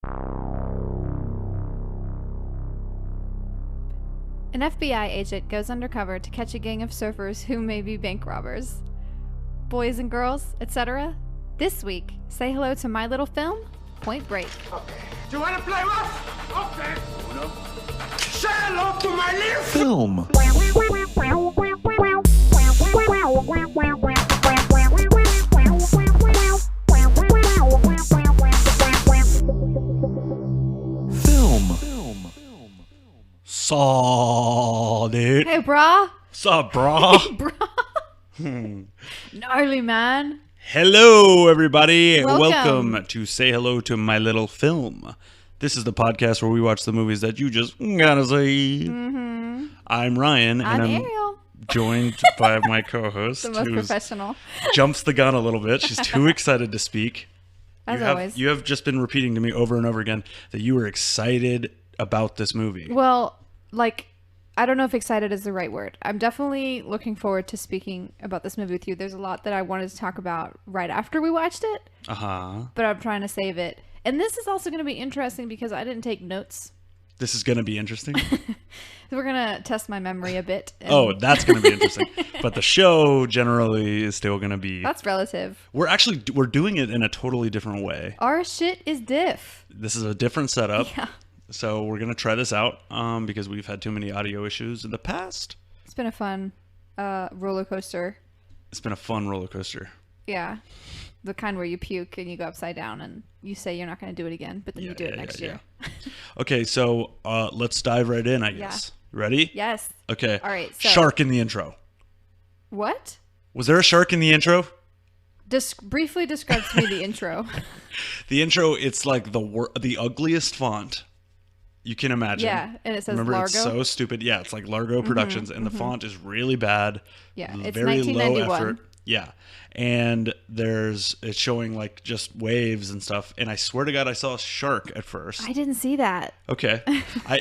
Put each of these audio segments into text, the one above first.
An FBI agent goes undercover to catch a gang of surfers who may be bank robbers. Boys and girls, etc. This week, say hello to my little film, Point Break. Okay. Do you want to play rough? Okay. Uno. Say hello to my little Film. Saw, dude. Hey, brah. Sup, brah? Brah. Gnarly, man. Hello, everybody. Welcome. To Say Hello to My Little Film. This is the podcast where we watch the movies that you just gotta see. Mm-hmm. I'm Ryan, and I'm I'm Ariel. joined by my co-host, The most who professional. jumps the gun a little bit. She's too excited to speak. As always. You have just been repeating to me over and over again that you were excited about this movie. Well, I don't know if excited is the right word. I'm definitely looking forward to speaking about this movie with you. There's a lot that I wanted to talk about right after we watched it. Uh-huh. But I'm trying to save it. And this is also going to be interesting because I didn't take notes. This is going to be interesting. We're going to test my memory a bit. Oh, that's going to be interesting. But the show generally is still going to be... That's relative. We're doing it in a totally different way. Our shit is diff. This is a different setup. Yeah. So we're going to try this out because we've had too many audio issues in the past. It's been a fun roller coaster. It's been a fun roller coaster. Yeah. The kind where you puke and you go upside down and you say you're not going to do it again, but then you do it next year. Okay, so let's dive right in, I guess. Ready? Yes. Okay. All right. So, Shark in the intro. What? Was there a shark in the intro? Briefly describe to me the intro. The intro, it's like the ugliest font you can imagine. Yeah, and it says Remember, Largo. it's so stupid. Yeah, it's like Largo Productions, and the font is really bad. Yeah, it's very 1991. low effort. Yeah, and it's showing like just waves and stuff. And I swear to God, I saw a shark at first. I didn't see that. Okay,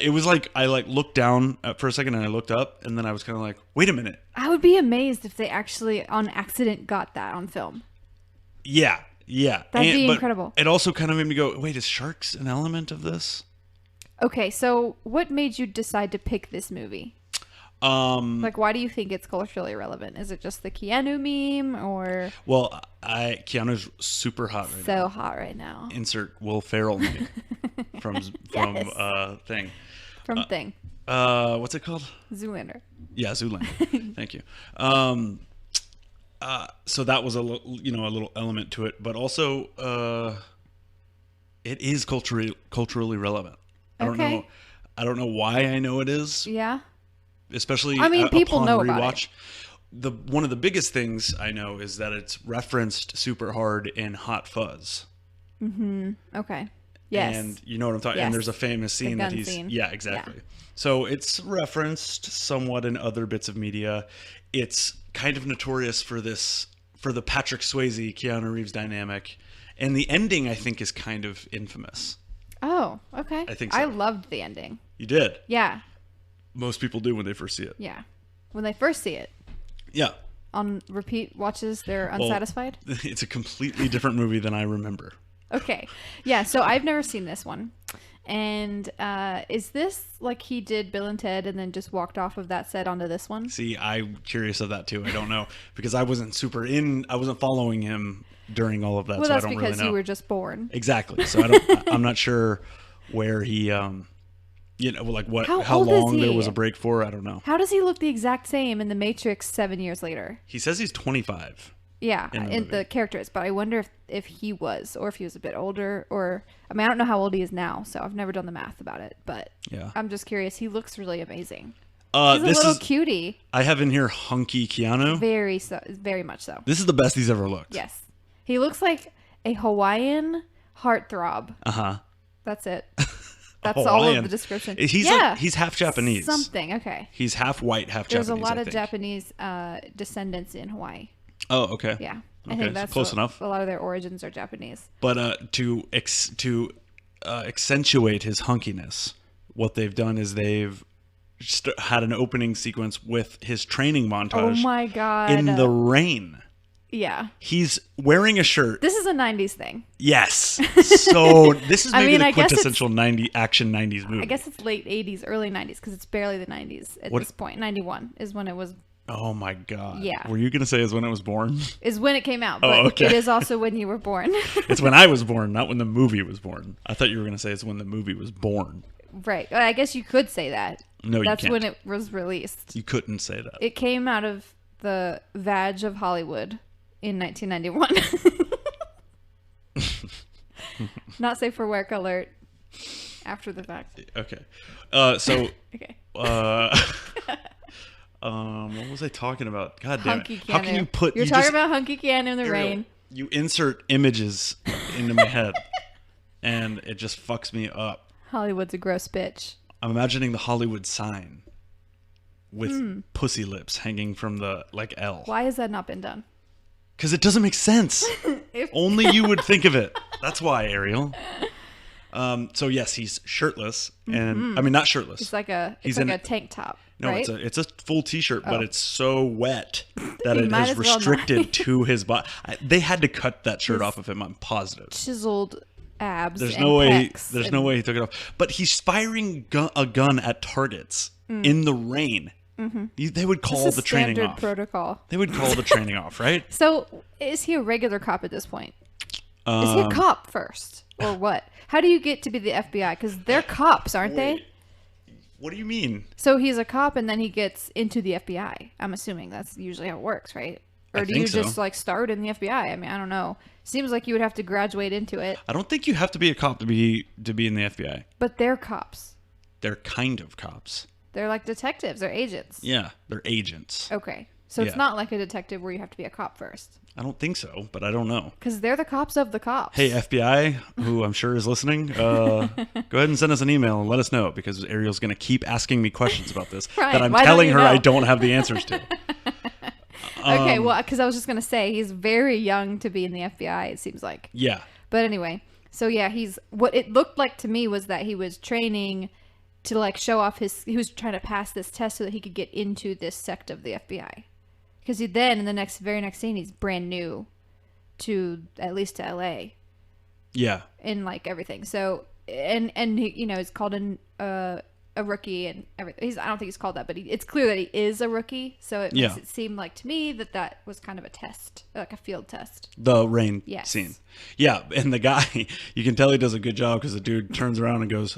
it was like I looked down for a second and I looked up, and then I was kind of like, wait a minute. I would be amazed if they actually on accident got that on film. Yeah. That'd be but incredible. It also kind of made me go, wait, is sharks an element of this? Okay, so what made you decide to pick this movie? Why do you think it's culturally relevant? Is it just the Keanu meme or? Well, Keanu's super hot right now. So hot right now. Insert Will Ferrell meme from Thing. From Thing. What's it called? Zoolander. Yeah, Zoolander. Thank you. So that was a little element to it, but also it is culturally relevant. I don't know why I know it is. Yeah. Especially people upon know rewatch. about it. One of the biggest things I know is that it's referenced super hard in Hot Fuzz. Mm-hmm. Okay. Yes. And you know what I'm talking. Yes. And there's a famous scene that he's scene. Yeah, exactly. Yeah. So it's referenced somewhat in other bits of media. It's kind of notorious for the Patrick Swayze Keanu Reeves dynamic, and the ending I think is kind of infamous. Oh, okay. I think so. I loved the ending. You did. Yeah. Most people do when they first see it. Yeah. When they first see it. Yeah. On repeat watches, they're unsatisfied? Well, it's a completely different movie than I remember. Okay. Yeah, so I've never seen this one. And is this like he did Bill and Ted and then just walked off of that set onto this one? See, I'm curious of that too. I don't know. Because I wasn't following him during all of that, Well, so I that's don't really because know. you were just born. Exactly. So I'm not sure where he, how old long is he? there was a break for. I don't know. How does he look the exact same in The Matrix 7 years later? He says he's 25. Yeah, in the character is, but I wonder if he was, or if he was a bit older, or I mean, I don't know how old he is now, so I've never done the math about it, but yeah, I'm just curious. He looks really amazing. He's a little cutie. I have in here hunky Keanu. Very much so. This is the best he's ever looked. Yes, he looks like a Hawaiian heartthrob. Uh-huh. That's it. That's all of the description. He's half Japanese. Something. Okay. He's half white, half There's Japanese. There's a lot of Japanese descendants in Hawaii. Oh, okay. Yeah. Okay, I think that's close enough. A lot of their origins are Japanese. But to accentuate his hunkiness, what they've done is they've had an opening sequence with his training montage. Oh my God. In the rain. Yeah. He's wearing a shirt. This is a 90s thing. Yes. So this is maybe I the guess quintessential 90s movie. I guess it's late 80s, early 90s, because it's barely the 90s at this point. 91 is when it was. Oh my God. Yeah. Were you going to say is when it was born? Is when it came out, but okay. it is also when you were born. It's when I was born, not when the movie was born. I thought you were going to say it's when the movie was born. Right. I guess you could say that. No, That's you can't. when it was released. You couldn't say that. It came out of the vag of Hollywood in 1991. Not safe for work alert. After the fact. Okay. So. Okay. What was I talking about? God damn it. Hunky How can you put... You're talking about Hunky Can in the Ariel, rain. You insert images into my head, and it just fucks me up. Hollywood's a gross bitch. I'm imagining the Hollywood sign with pussy lips hanging from the, like, L. Why has that not been done? Because it doesn't make sense. Only you would think of it. That's why, Ariel. So yes, he's shirtless, and I mean not shirtless. It's like a tank top. No, right? it's a full t-shirt, but it's so wet that it might is as well restricted not. to his body. They had to cut that shirt off of him. I'm positive. Chiseled abs. There's and no way. pecs There's and- no way he took it off. But he's firing a gun at targets in the rain. They would call This is the training standard off. protocol. They would call the training off, right? So, is he a regular cop at this point? Is he a cop first, or what? How do you get to be the FBI? Because they're cops, aren't they? What do you mean? So he's a cop, and then he gets into the FBI. I'm assuming that's usually how it works, right? Or I do think you so. just like start in the FBI? I mean, I don't know. Seems like you would have to graduate into it. I don't think you have to be a cop to be in the FBI. But they're cops. They're kind of cops. They're like detectives. They're agents. Yeah, they're agents. Okay. So it's Yeah. not like a detective where you have to be a cop first. I don't think so, but I don't know. Because they're the cops of the cops. Hey, FBI, who I'm sure is listening, go ahead and send us an email and let us know, because Ariel's going to keep asking me questions about this Right, that I'm why don't telling you her know? I don't have the answers to. Okay, well, because I was just going to say, he's very young to be in the FBI, it seems like. Yeah. But anyway, so yeah, what it looked like to me was that he was training to like show off he was trying to pass this test so that he could get into this sect of the FBI. Because then in the very next scene, he's brand new to, at least to LA. Yeah. And like everything. So, and he, he's called a rookie and everything. I don't think he's called that, but it's clear that he is a rookie. So it makes it seem like to me that was kind of a test, like a field test. The rain Yes. scene. Yeah. And the guy, you can tell he does a good job because the dude turns around and goes,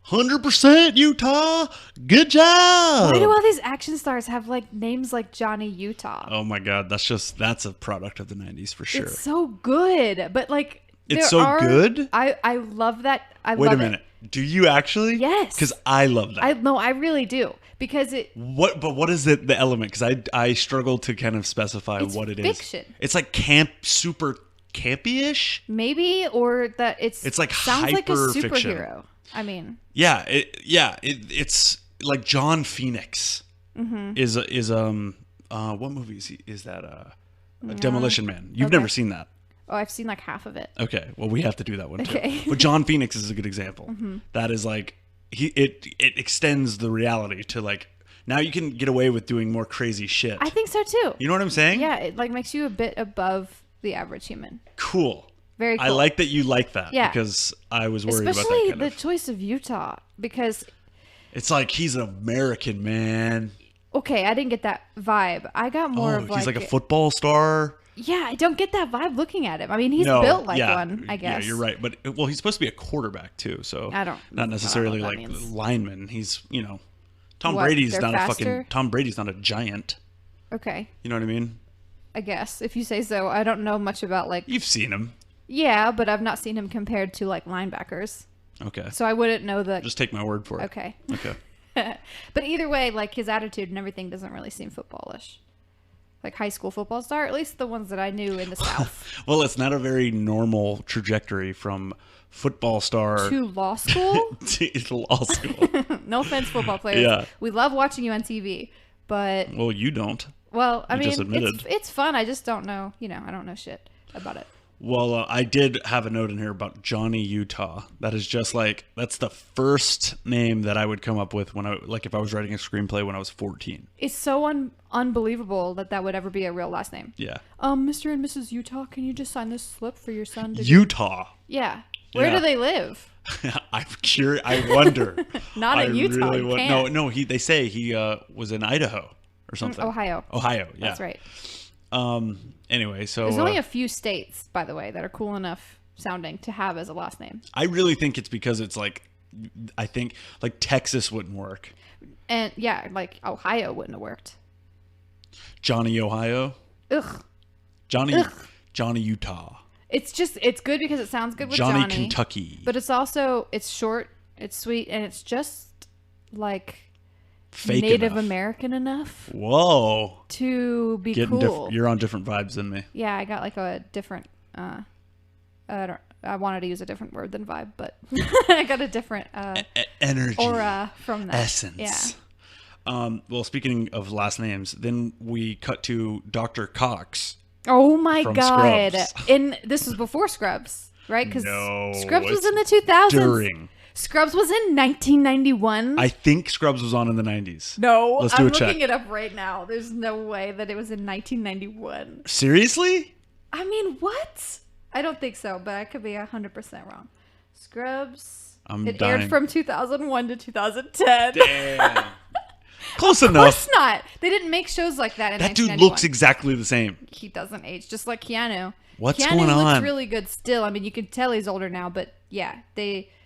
100% Utah. Good job. Why do all these action stars have like names like Johnny Utah? Oh my God. That's a product of the 90s for sure. It's so good. But like, It's so good? I love that. Wait a minute. Do you actually? Yes. Because I love that. I really do. Because What is the element? Because I struggle to kind of specify It's what it is. fiction. It's like super campy-ish. maybe, or that it's like sounds like a hyper-fiction. superhero. I mean, Yeah, it's like John Phoenix is what movie is that? Demolition Man. You've Okay. never seen that. oh, I've seen like half of it. Okay, well we have to do that one Okay. too. But John Phoenix is a good example. That is like it extends the reality to like now you can get away with doing more crazy shit. I think so too. You know what I'm saying? Yeah, it like makes you a bit above the average human. Cool. Very cool. I like that you like that. Yeah. Because I was worried Especially about that the choice of Utah, because It's like he's an American, man. okay, I didn't get that vibe. I got more of he's like like a football star. yeah, I don't get that vibe looking at him. I mean, he's No, built like yeah, one, I guess. Yeah, you're right. But well, he's supposed to be a quarterback too, so I don't not necessarily know what like that means. lineman. He's Tom What, Brady's they're not faster? Tom Brady's not a giant. Okay, You know what I mean? I guess if you say so. I don't know much about like You've seen him. yeah, but I've not seen him compared to like linebackers, Okay. so I wouldn't know that. Just take my word for it. Okay. Okay. But either way, like his attitude and everything doesn't really seem footballish. Like high school football star, at least the ones that I knew in the South. Well, it's not a very normal trajectory from football star To law school? to law school. No offense, football players. Yeah. We love watching you on TV, but Well, you don't. well, I You mean, just admitted. it's fun. I just don't know. I don't know shit about it. Well, I did have a note in here about Johnny Utah. That is just like, that's the first name that I would come up with when if I was writing a screenplay when I was 14. It's so unbelievable that would ever be a real last name. Yeah. Mr. and Mrs. Utah, can you just sign this slip for your son? Utah. Yeah. Where do they live? I'm curious. I wonder. Not in Utah. Really no. They say he was in Idaho or something. Ohio. Yeah. That's right. Anyway, so there's only a few states, by the way, that are cool enough sounding to have as a last name. I really think it's because it's I think Texas wouldn't work. And yeah, Ohio wouldn't have worked. Johnny Ohio. Ugh. Johnny Utah. It's good because it sounds good with Johnny. Kentucky. But it's short, it's sweet, and it's just fake Native enough. American enough. Whoa. To be cool. You're on different vibes than me. Yeah, I got a different. I wanted to use a different word than vibe, but I got a different energy, aura from that. Essence. Yeah. Well, speaking of last names, then we cut to Dr. Cox. Oh my God! Scrubs. And this was before Scrubs, right? Because Scrubs was in the 2000s. During. Scrubs was in 1991. I think Scrubs was on in the 90s. No, Let's do a check. I'm looking it up right now. There's no way that it was in 1991. Seriously? I mean, what? I don't think so, but I could be 100% wrong. Scrubs. It aired from 2001 to 2010. Damn. Close enough. Of course not. They didn't make shows like that in 1991. That dude looks exactly the same. He doesn't age, just like Keanu. What's Keanu going on? looks really good still. I mean, you can tell he's older now, but yeah,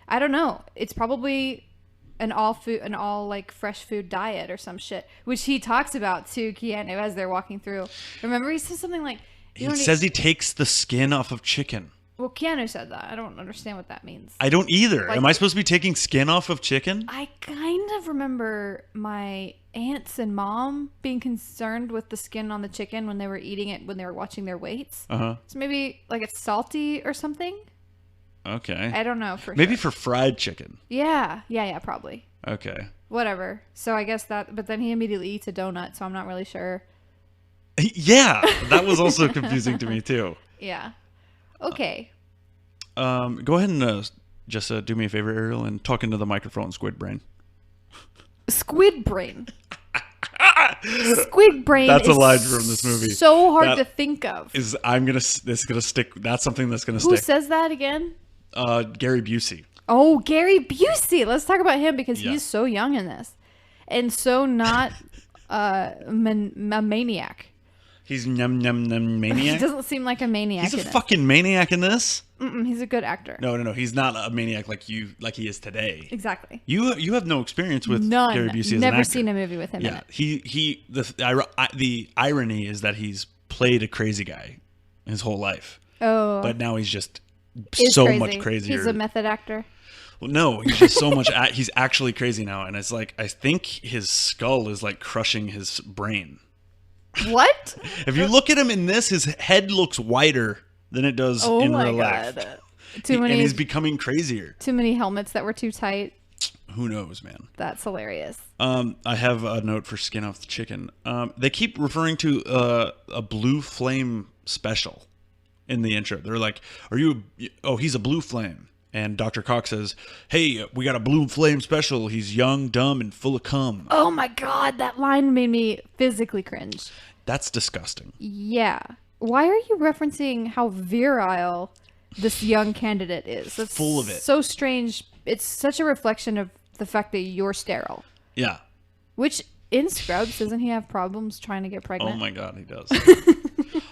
I don't know. It's probably an all fresh food diet or some shit, which he talks about to Keanu as they're walking through. Remember, he says something like, he says he takes the skin off of chicken. Well, Keanu said that. I don't understand what that means. I don't either. Am I supposed to be taking skin off of chicken? I kind of remember my aunts and mom being concerned with the skin on the chicken when they were eating it, when they were watching their weights. Uh-huh. So maybe it's salty or something. Okay. I don't know for maybe sure. for fried chicken. Yeah, probably. Okay. Whatever. So I guess but then he immediately eats a donut, so I'm not really sure. Yeah, that was also confusing to me too. Yeah. Okay. Go ahead and just do me a favor, Ariel, and talk into the microphone, Squid Brain. Squid Brain. Squid Brain. That's a line from this movie. So hard to think of. This is gonna stick. That's something that's gonna stick. Who says that again? Gary Busey. Oh, Gary Busey. Let's talk about him because he's so young in this, and so not a maniac. He's maniac. He doesn't seem like a maniac. He's a fucking maniac in this. He's a good actor. No. He's not a maniac like he is today. Exactly. You have no experience with None. Gary Busey as an Never actor. seen a movie with him in it. The irony is that he's played a crazy guy his whole life. Oh. But now he's just much crazier. He's a method actor. Well, no, he's just so much. He's actually crazy now, and it's I think his skull is crushing his brain. What? If you look at him in this, his head looks wider than it does in real life. And he's becoming crazier. Too many helmets that were too tight. Who knows, man? That's hilarious. I have a note for skin off the chicken. They keep referring to a blue flame special in the intro. They're like, he's a blue flame. And Dr. Cox says, hey, we got a blue flame special. He's young, dumb, and full of cum. Oh my God, that line made me physically cringe. That's disgusting. Yeah. Why are you referencing how virile this young candidate is? That's full of it. So strange. It's such a reflection of the fact that you're sterile. Yeah. Which, in Scrubs, doesn't he have problems trying to get pregnant? Oh my God, he does.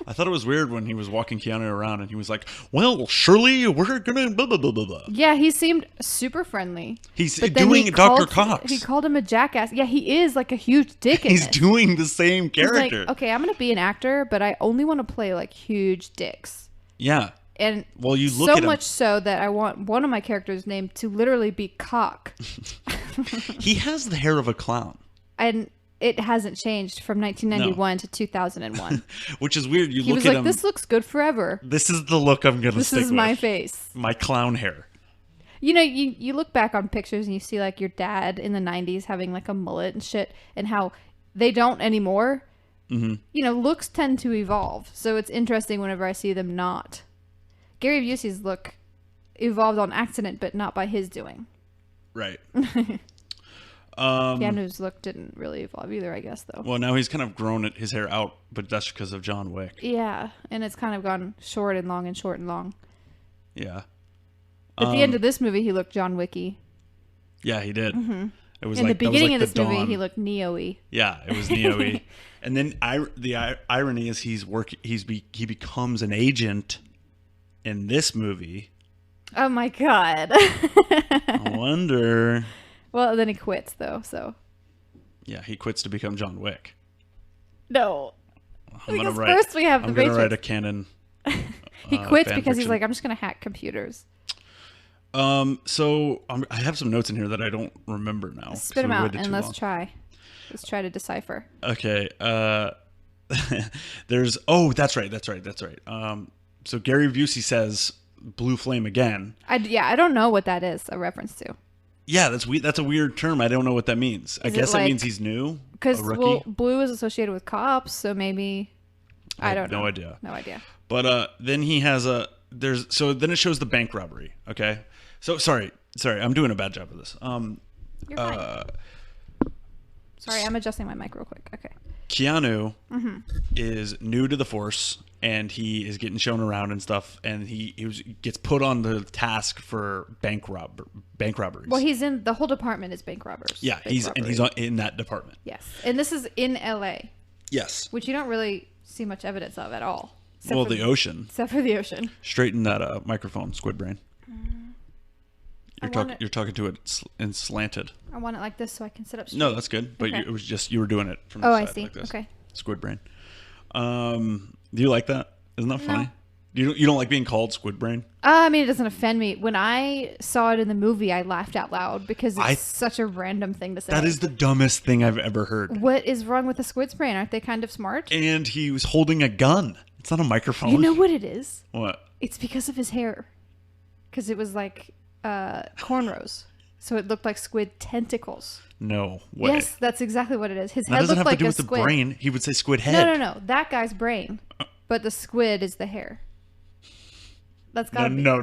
I thought it was weird when he was walking Keanu around and he was like, well, Shirley, we're gonna blah, blah, blah, blah, blah. Yeah, he seemed super friendly. He's doing Dr. Cox. He called him a jackass. Yeah, he is a huge dick in He's doing the same character. He's okay, I'm gonna be an actor, but I only want to play huge dicks. Yeah. And well, you look so at him. much so that I want one of my characters' name to literally be Cock. He has the hair of a clown. And it hasn't changed from 1991 to 2001. Which is weird. He was like, this looks good forever. This is the look I'm going to stick with. This is my face. My clown hair. You know, you look back on pictures and you see your dad in the 90s having a mullet and shit, and how they don't anymore. Mm-hmm. You know, looks tend to evolve. So it's interesting whenever I see them not. Gary Busey's look evolved on accident, but not by his doing. Right. Keanu's look didn't really evolve either, I guess, though. Well, now he's kind of grown his hair out, but that's because of John Wick. Yeah, and it's kind of gone short and long and short and long. Yeah. At the end of this movie, he looked John Wicky. Yeah, he did. Mm-hmm. It was in like the beginning of this movie, he looked Neo-y. Yeah, it was Neo-y. And then the irony is he becomes an agent in this movie. Oh my god! I wonder. Well, then he quits though. So. Yeah, he quits to become John Wick. No. I'm gonna write a canon. He quits because he's like, I'm just gonna hack computers. So I have some notes in here that I don't remember now. Spit them out and let's try to decipher. Okay. That's right. So Gary Busey says blue flame again. I don't know what that is a reference to. Yeah, that's a weird term. I don't know what that means. I guess that means he's new. Because blue is associated with cops, so maybe I don't know. No idea. But then he has then it shows the bank robbery. Okay. So sorry, I'm doing a bad job of this. You're fine. Sorry, I'm adjusting my mic real quick. Okay. Keanu is new to the force, and he is getting shown around and stuff, and he gets put on the task for bank robberies. Well, he's in the whole department is bank robbers. Yeah, he's in that department. Yes, and this is in L.A. Yes, which you don't really see much evidence of at all. Well, the ocean. Except for the ocean. Straighten that microphone, Squid Brain. You're talking to it and slanted. I want it like this so I can sit up straight. No, that's good. But it was just you were doing it from the side. I see. Like this. Okay. Squid Brain. Do you like that? Isn't that funny? No. You don't like being called Squid Brain? I mean, it doesn't offend me. When I saw it in the movie, I laughed out loud because it's such a random thing to say. That is the dumbest thing I've ever heard. What is wrong with the squid's brain? Aren't they kind of smart? And he was holding a gun. It's not a microphone. You know what it is? What? It's because of his hair. Because it was like cornrows. So it looked like squid tentacles. No way. Yes, that's exactly what it is. His that head doesn't looked have like to do a with squid. the brain. He would say squid head. No. That guy's brain. But the squid is the hair. That's gotta be. No.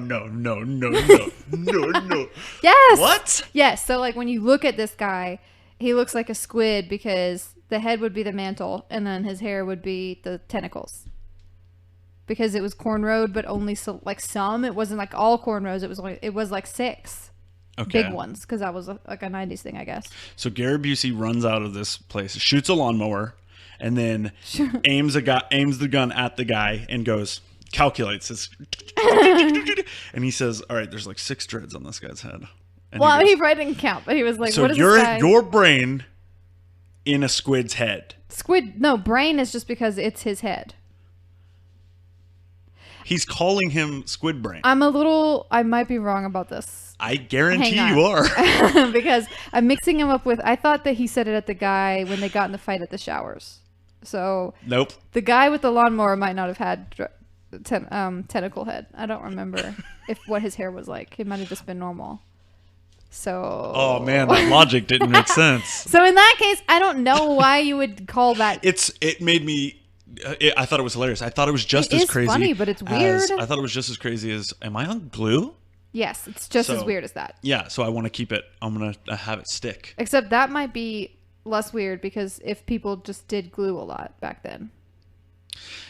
Yes. What? Yes. So like when you look at this guy, he looks like a squid because the head would be the mantle and then his hair would be the tentacles. Because it was cornrowed, but only some. It wasn't like all cornrows. It was like 6 big ones because that was like a 90s thing, I guess. So Gary Busey runs out of this place, shoots a lawnmower, and then aims the gun at the guy and calculates this. And he says, all right, there's like 6 dreads on this guy's head. And he probably didn't count, but he was like, so what is this guy? your brain in a squid's head. Brain is just because it's his head. He's calling him Squid Brain. I might be wrong about this. I guarantee you are. Because I'm mixing him up with, I thought that he said it at the guy when they got in the fight at the showers. So. Nope. The guy with the lawnmower might not have had tentacle head. I don't remember what his hair was like. It might have just been normal. So. Oh man, that logic didn't make sense. So in that case, I don't know why you would call that. It made me. I thought it was hilarious. I thought it was just as crazy. It's funny, but it's weird. I thought it was just as crazy as. Am I on glue? Yes, it's just as weird as that. Yeah, so I want to keep it. I'm gonna have it stick. Except that might be less weird because if people just did glue a lot back then.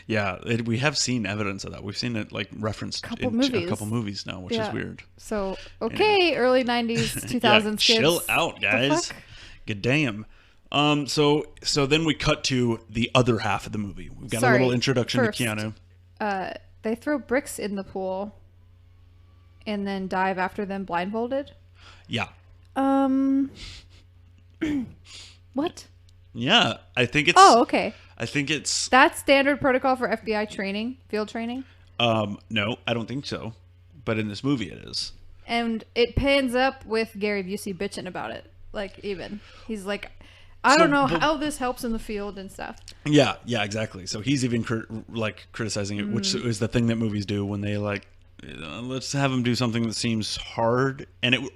Yeah, we have seen evidence of that. We've seen it like referenced in a couple movies now, which is weird. So early 90s, 2000s. Chill out, guys. Good damn. So then we cut to the other half of the movie. We've got a little introduction to Keanu. They throw bricks in the pool and then dive after them blindfolded. Yeah. What? Yeah, I think it's. Oh, okay. I think it's. That's standard protocol for FBI training, field training. No, I don't think so. But in this movie, it is. And it pans up with Gary Busey bitching about it. Like, even he's like, I don't know how this helps in the field and stuff. Yeah, exactly. So he's even criticizing it, which is the thing that movies do when they let's have him do something that seems hard. And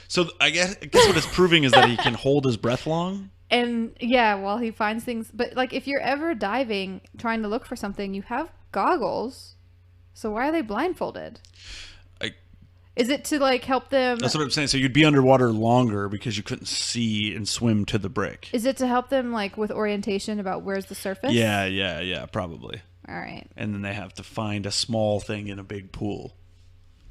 so I guess what it's proving is that he can hold his breath long. And while he finds things, but like if you're ever diving, trying to look for something, you have goggles. So why are they blindfolded? I, Is it to like help them? That's what I'm saying. So you'd be underwater longer because you couldn't see and swim to the brick. Is it to help them like with orientation about where's the surface? Yeah, probably. All right. And then they have to find a small thing in a big pool.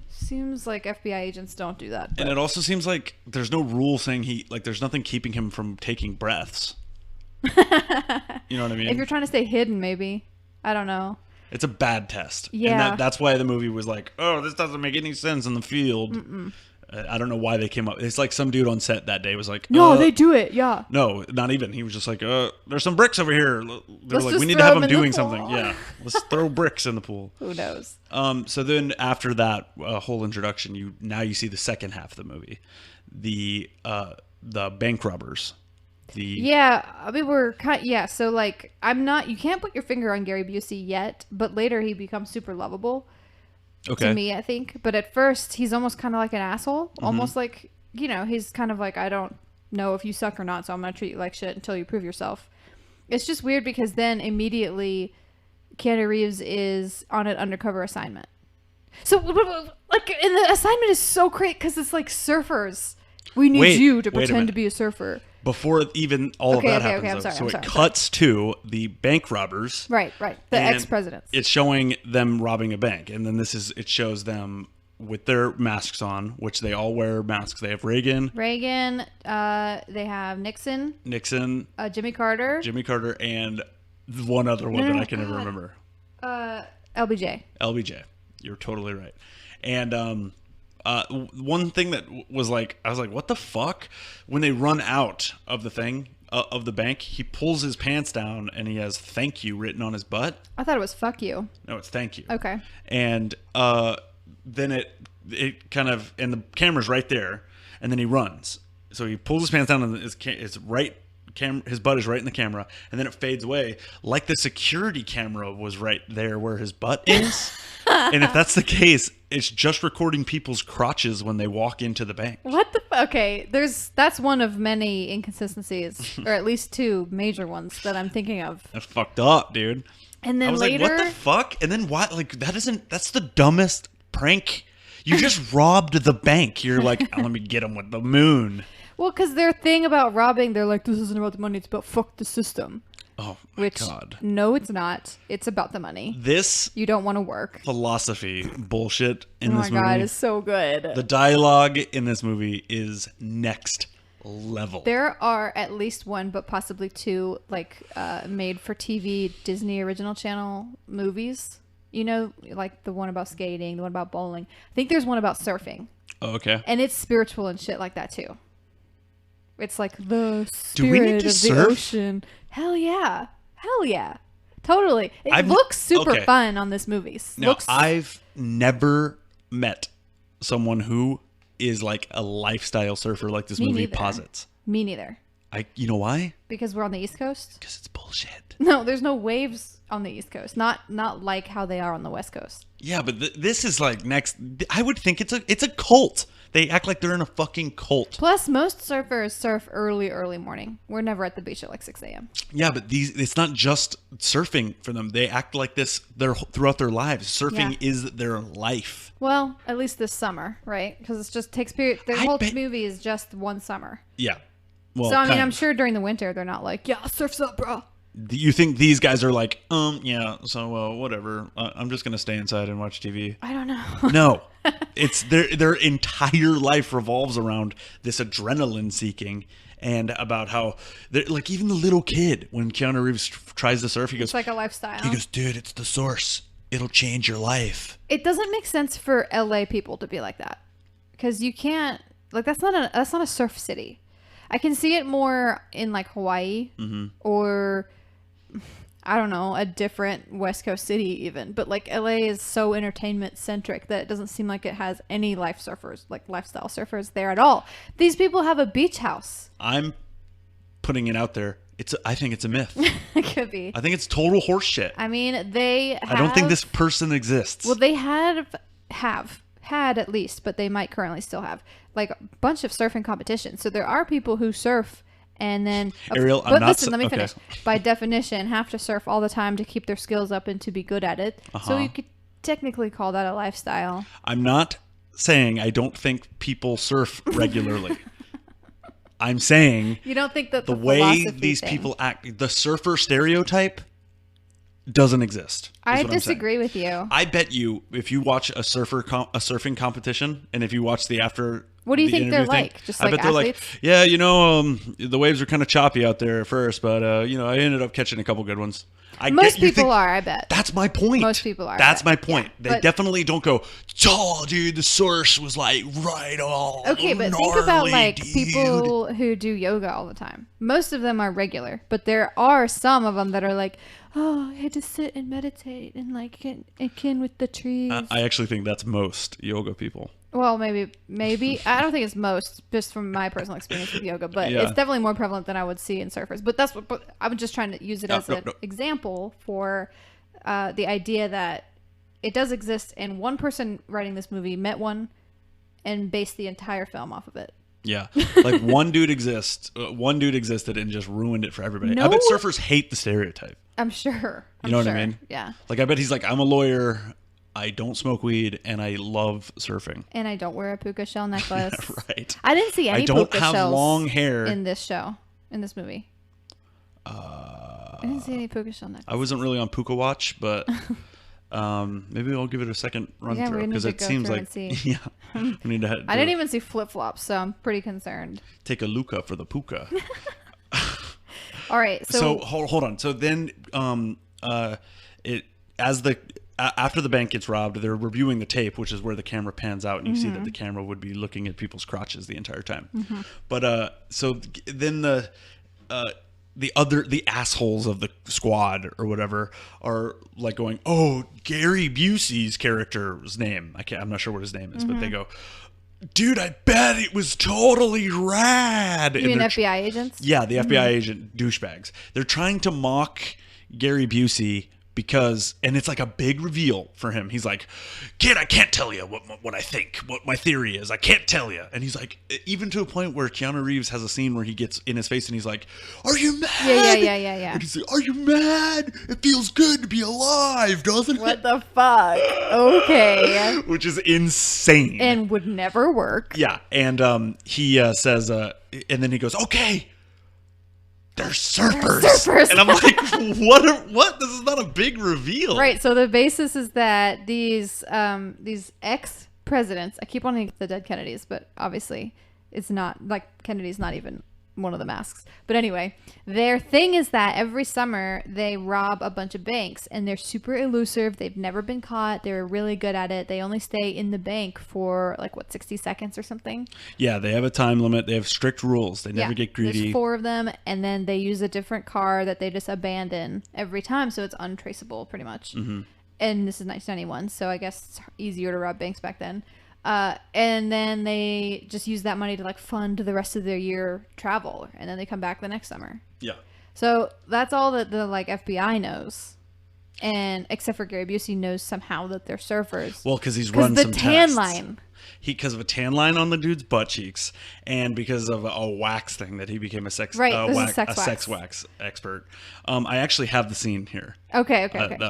Seems like FBI agents don't do that. But... And it also seems like there's no rule saying there's nothing keeping him from taking breaths. You know what I mean? If you're trying to stay hidden, maybe. I don't know. It's a bad test. Yeah. And that's why the movie was like, oh, this doesn't make any sense in the field. I don't know why they came up. It's like some dude on set that day was like, no, they do it. Yeah. No, not even. He was just like, there's some bricks over here. They're Let's like, just we need to throw have them them in the doing pool. something. Yeah. Let's throw bricks in the pool. Who knows? So then after that whole introduction, you see the second half of the movie. The bank robbers. Yeah, I mean so like you can't put your finger on Gary Busey yet, but later he becomes super lovable to me, I think. But at first he's almost kind of like an asshole, almost like, he's kind of like, I don't know if you suck or not, so I'm going to treat you like shit until you prove yourself. It's just weird because then immediately Keanu Reeves is on an undercover assignment. So like, and the assignment is so great because it's like surfers. We need you to pretend to be a surfer. Before even all of that happens, I'm sorry, it cuts to the bank robbers. Right. The ex-presidents. It's showing them robbing a bank. And then it shows them with their masks on, which they all wear masks. They have Reagan. They have Nixon. Jimmy Carter. And one other one that I can never remember. LBJ. You're totally right. And one thing that was like, I was like, what the fuck? When they run out of the thing, of the bank, he pulls his pants down and he has "thank you" written on his butt. I thought it was "fuck you." No, it's "thank you." Okay. And then it kind of, and the camera's right there, and then he runs. So he pulls his pants down and his butt is right in the camera, and then it fades away like the security camera was right there where his butt is. And if that's the case, it's just recording people's crotches when they walk into the bank. What the okay, that's one of many inconsistencies, or at least two major ones that I'm thinking of. That's fucked up, dude. And then I was later, like, what the fuck? And then why? Like, that's the dumbest prank. You just robbed the bank. You're like, oh, let me get him with the moon. Well, because their thing about robbing, they're like, this isn't about the money, it's about fuck the system. Oh my God. No, it's not. It's about the money. You don't want to work. Philosophy bullshit in this movie. Oh my God, it's so good. The dialogue in this movie is next level. There are at least one, but possibly two, like made for TV Disney original channel movies. Like the one about skating, the one about bowling. I think there's one about surfing. Oh, okay. And it's spiritual and shit like that too. It's like the spirit of the ocean. Hell yeah. Totally. It looks super fun on this movie. Now, I've never met someone who is like a lifestyle surfer like this movie posits. Me neither. You know why? Because we're on the East Coast? Because it's bullshit. No, there's no waves on the East Coast. Not like how they are on the West Coast. Yeah, but this is like next. I would think it's a cult. They act like they're in a fucking cult. Plus, most surfers surf early morning. We're never at the beach at like 6 a.m. Yeah, but it's not just surfing for them. They act like this throughout their lives. Surfing is their life. Well, at least this summer, right? Because it just takes period. Their whole movie is just one summer. Yeah. Well, so, I mean, I'm sure during the winter, they're not like, yeah, surf's up, bro. You think these guys are like, yeah, so whatever. I'm just going to stay inside and watch TV. I don't know. No. It's their entire life revolves around this adrenaline seeking and about how, like, even the little kid, when Keanu Reeves tries to surf, he goes, it's like a lifestyle. He goes, dude, it's the source. It'll change your life. It doesn't make sense for LA people to be like that. Because you can't, like, that's not a surf city. I can see it more in like Hawaii or I don't know, a different West Coast city even. But like LA is so entertainment centric that it doesn't seem like it has any lifestyle surfers there at all. These people have a beach house. I'm putting it out there. I think it's a myth. It could be. I think it's total horse shit. I mean, I don't think this person exists. Well, they have had at least, but they might currently still have like a bunch of surfing competitions. So there are people who surf and then Ariel, let me finish. By definition, have to surf all the time to keep their skills up and to be good at it. So you could technically call that a lifestyle. I'm not saying I don't think people surf regularly. I'm saying You don't think that the way these people act, the surfer stereotype doesn't exist. I disagree with you. I bet you if you watch a surfing competition, and if you watch the after. What do you think they're thing, like? Just I like bet they're athletes? like, yeah, you know, the waves are kind of choppy out there at first, but you know, I ended up catching a couple good ones. Most people are, I bet. That's my point. Most people are. That's my point. Yeah, they definitely don't go, oh, dude, the source was like right on. Okay, but gnarly, think about like dude. people who do yoga all the time. Most of them are regular, but there are some of them that are like, oh, I had to sit and meditate and like get akin with the trees. I actually think that's most yoga people. Well, maybe. I don't think it's most, just from my personal experience with yoga, but it's definitely more prevalent than I would see in surfers. But that's what I'm just trying to use it as an example for the idea that it does exist, and one person writing this movie met one and based the entire film off of it. Yeah, like one dude existed and just ruined it for everybody. I bet surfers hate the stereotype. I'm sure. You know what I mean? Yeah. Like I bet he's like, I'm a lawyer. I don't smoke weed, and I love surfing. And I don't wear a puka shell necklace. Right. I didn't see any I don't puka have shells long hair in this movie. I didn't see any puka shell necklaces. I wasn't really on puka watch, but maybe I'll give it a second run through because it seems like yeah, we need to. I didn't even see flip flops, so I'm pretty concerned. Take a Luca for the puka. All right, so hold on. So then, after the bank gets robbed, they're reviewing the tape, which is where the camera pans out, and you see that the camera would be looking at people's crotches the entire time. But so then the assholes of the squad or whatever are like going, oh, Gary Busey's character's name. I'm not sure what his name is, but they go, dude, I bet it was totally rad. You mean FBI agents? Yeah, the FBI agent douchebags. They're trying to mock Gary Busey because, and it's like a big reveal for him. He's like, kid, I can't tell you what I think, what my theory is. I can't tell you. And he's like, even to a point where Keanu Reeves has a scene where he gets in his face and he's like, are you mad? Yeah. And he's like, are you mad? It feels good to be alive, doesn't it? What the fuck? Okay. Which is insane. And would never work. Yeah. And he says, and then he goes, okay. They're surfers. And I'm like, what? This is not a big reveal. Right. So the basis is that these ex-presidents, I keep wanting to get the dead Kennedys, but obviously it's not, like, Kennedy's not even one of the masks. But anyway, their thing is that every summer they rob a bunch of banks, and they're super elusive. They've never been caught. They're really good at it. They only stay in the bank for 60 seconds or something. Yeah, they have a time limit. They have strict rules. They never get greedy. There's 4 of them, and then they use a different car that they just abandon every time, so it's untraceable pretty much. And this is 1991, so I guess it's easier to rob banks back then. And then they just use that money to fund the rest of their year travel, and then they come back the next summer. Yeah. So that's all that the FBI knows, and except for Gary Busey knows somehow that they're surfers. Well, because he's run some tan tests. line. Because of a tan line on the dude's butt cheeks, and because of a wax thing that he became a sex wax expert. I actually have the scene here. Okay.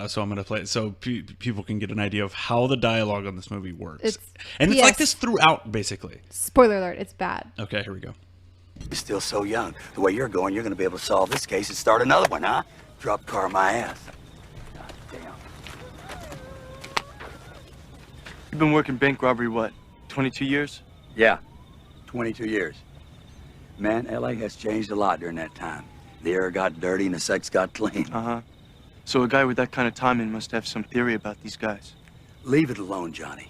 So I'm going to play it so people can get an idea of how the dialogue on this movie works. It's yes. like this throughout, basically. Spoiler alert, it's bad. Okay, here we go. You're still so young. The way you're going, you're going to be able to solve this case and start another one, huh? Drop car my ass. God damn. You've been working bank robbery, what, 22 years? Yeah, 22 years. Man, L.A. has changed a lot during that time. The air got dirty and the sex got clean. Uh-huh. So a guy with that kind of timing must have some theory about these guys. Leave it alone, Johnny.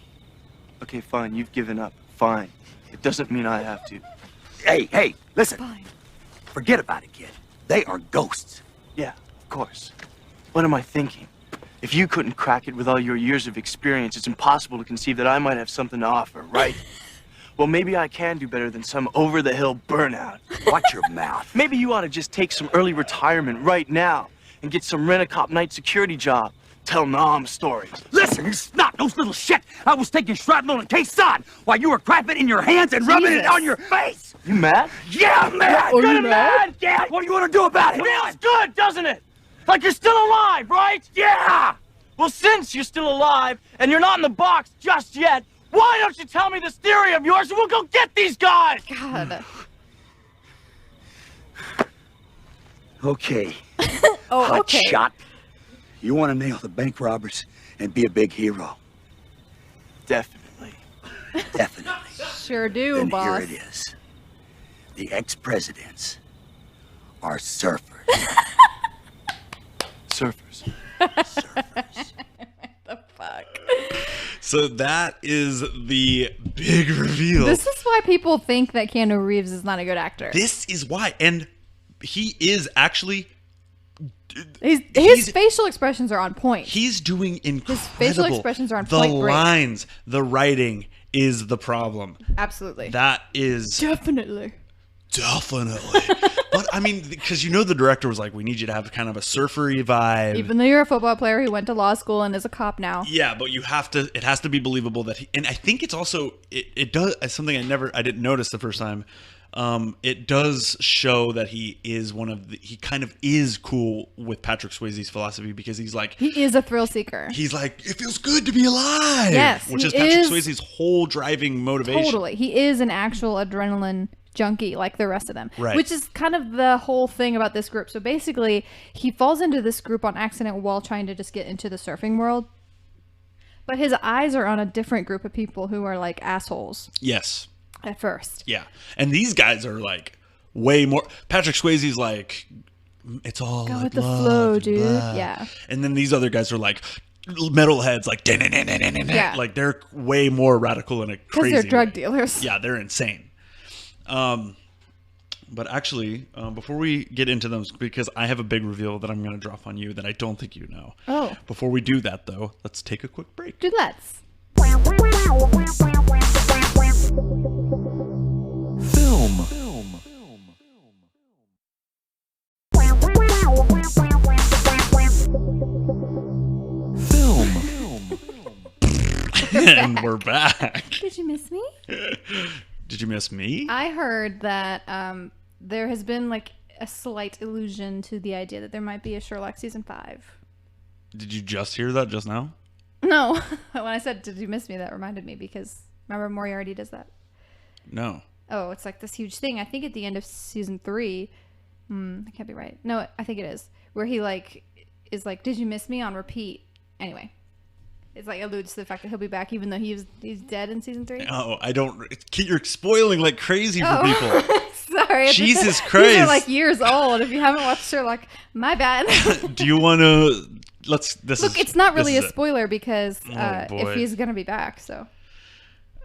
Okay, fine, you've given up. Fine. It doesn't mean I have to. Hey, listen. Fine. Forget about it, kid. They are ghosts. Yeah, of course. What am I thinking? If you couldn't crack it with all your years of experience, it's impossible to conceive that I might have something to offer, right? Well, maybe I can do better than some over-the-hill burnout. Watch your mouth. Maybe you ought to just take some early retirement right now and get some rent-a-cop night security job. Tell Nom stories. Listen, you snot-nosed little shit! I was taking shrapnel and K-Sod while you were crapping in your hands and rubbing it on your face! You mad? Yeah, I'm mad! Are you Good and mad? Yeah, what do you want to do about it? Feels good, doesn't it? Like you're still alive, right? Yeah! Well, since you're still alive and you're not in the box just yet, why don't you tell me this theory of yours and we'll go get these guys? God. Okay. Oh, Hot okay. shot. You want to nail the bank robbers and be a big hero? Definitely. Definitely. Sure do, Then boss. here it is. The ex-presidents are surfers. Surfers. Surfers. The fuck. So that is the big reveal. This is why people think that Keanu Reeves is not a good actor. This is why. And he is actually... His facial expressions are on point. He's doing incredible. His facial expressions are on the point break. lines, the writing is the problem. Absolutely. That is Definitely. But I mean, because the director was like, we need you to have kind of a surfery vibe. Even though you're a football player who went to law school and is a cop now. Yeah, but it has to be believable that and I think it's also, it does, something I didn't notice the first time. It does show that he is he kind of is cool with Patrick Swayze's philosophy, because he's like, He is a thrill seeker. he's like, it feels good to be alive. Yes, which he is Patrick is- Swayze's whole driving motivation. Totally. He is an actual adrenaline junkie like the rest of them. Right. Which is kind of the whole thing about this group. So basically, he falls into this group on accident while trying to just get into the surfing world. But his eyes are on a different group of people who are like assholes Yes. at first. Yeah. And these guys are like way more. Patrick Swayze's like, it's all Go like with the love flow, and dude. blah. Yeah. And then these other guys are like metalheads, like Yeah. like they're way more radical and Because crazy. they're drug way. dealers. Yeah, they're insane. But actually, before we get into them, because I have a big reveal that I'm going to drop on you that I don't think you know. Oh. Before we do that, though, let's take a quick break. Dude, let's. Film. And we're back. Did you miss me? Did you miss me? I heard that there has been like a slight allusion to the idea that there might be a Sherlock season 5. Did you just hear that just now? No. When I said, did you miss me, that reminded me because remember Moriarty does that. No. Oh, it's like this huge thing. I think at the end of season 3, I can't be right. No, I think it is. Where he like is like, did you miss me on repeat? Anyway. It's like alludes to the fact that he'll be back even though he's dead in season 3. Oh, I don't. You're spoiling like crazy for people. Sorry. Jesus These Christ. are like years old. If you haven't watched Sherlock, my bad. Do you want to? Look, It's not really a spoiler because boy. if he's gonna be back, so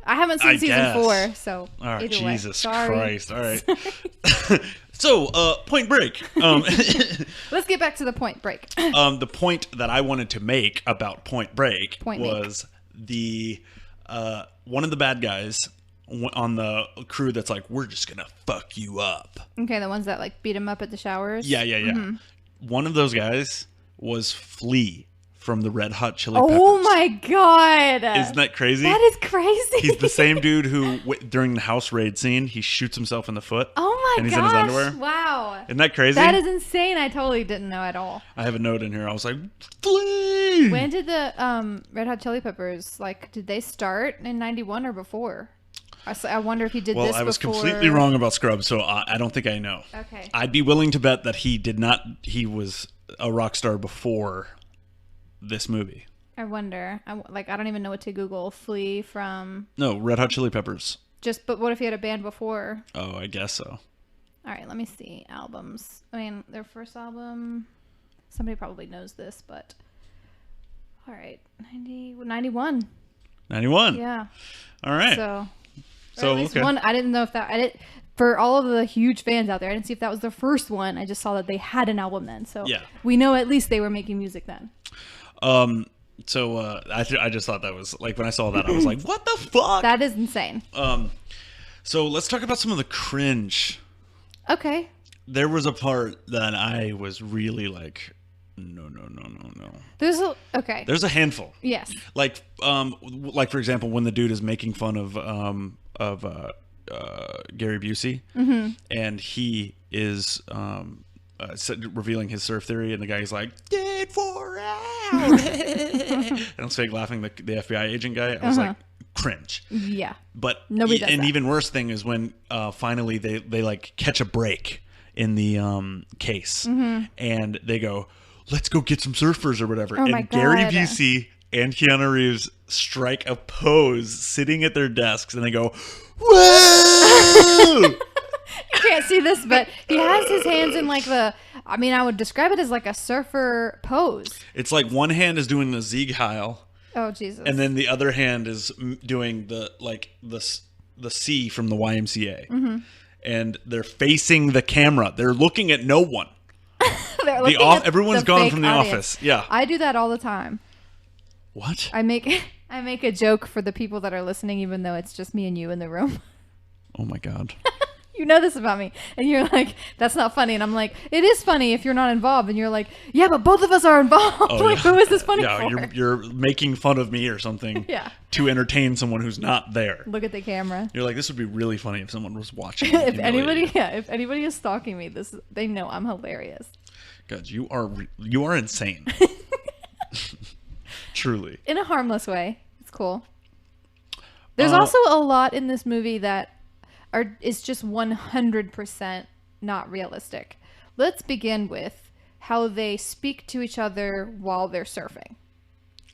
I haven't seen I season guess. 4, so All right, either way. Jesus Sorry. Christ! All right. So, Point Break. Let's get back to the Point Break. The point that I wanted to make about Point Break Point make. was the one of the bad guys on the crew that's like, we're just gonna fuck you up. Okay, the ones that like beat him up at the showers. Yeah. One of those guys was Flea from the Red Hot Chili Peppers. Oh my god! Isn't that crazy? That is crazy. He's the same dude who, during the house raid scene, he shoots himself in the foot. Oh my and gosh! he's in his underwear. Wow. Isn't that crazy? That is insane. I totally didn't know at all. I have a note in here. I was like, Flea! When did the Red Hot Chili Peppers, like, did they start in 91 or before? I wonder if he did this before. Well, I was completely wrong about Scrubs, so I don't think I know. Okay. I'd be willing to bet that he did not. He was a rock star before this movie. I wonder. I don't even know what to Google. Flea from... No, Red Hot Chili Peppers. But what if he had a band before? Oh, I guess so. All right, let me see. Albums. I mean, their first album... Somebody probably knows this, but... All right. 91. 91. Yeah. All right. So So, at least okay. one. I didn't know if that... I didn't... For all of the huge fans out there, I didn't see if that was the first one. I just saw that they had an album then. So Yeah. we know at least they were making music then. So I just thought that was like, when I saw that, I was like, what the fuck? That is insane. So let's talk about some of the cringe. Okay. There was a part that I was really like, no. Okay. There's a handful. Yes. Like for example, when the dude is making fun of Gary Busey, and he is revealing his surf theory, and the guy's like, "Dead forever." and I was fake laughing. The FBI agent guy, I was like, cringe. Yeah. But Nobody does an that. even worse thing is when finally they like catch a break in the case, and they go, let's go get some surfers or whatever. Oh and my Gary God. Busey and Keanu Reeves strike a pose sitting at their desks, and they go, whoa. You can't see this, but he has his hands in like I would describe it as like a surfer pose. It's like one hand is doing the Sieg Heil, Oh, Jesus. and then the other hand is doing the C from the YMCA. And they're facing the camera. They're looking at no one. They're looking at Everyone's the gone fake from the audience. office. Yeah. I do that all the time. What? I make a joke for the people that are listening, even though it's just me and you in the room. Oh my God. You know this about me, and you're like, "That's not funny," and I'm like, "It is funny if you're not involved," and you're like, "Yeah, but both of us are involved. Like, who is this funny Yeah, for?" you're making fun of me or something. Yeah. To entertain someone who's not there. Look at the camera. You're like, this would be really funny if someone was watching. If anybody is stalking me, they know I'm hilarious. God, you are insane. Truly. In a harmless way. It's cool. There's Uh, also a lot in this movie that is just 100% not realistic. Let's begin with how they speak to each other while they're surfing.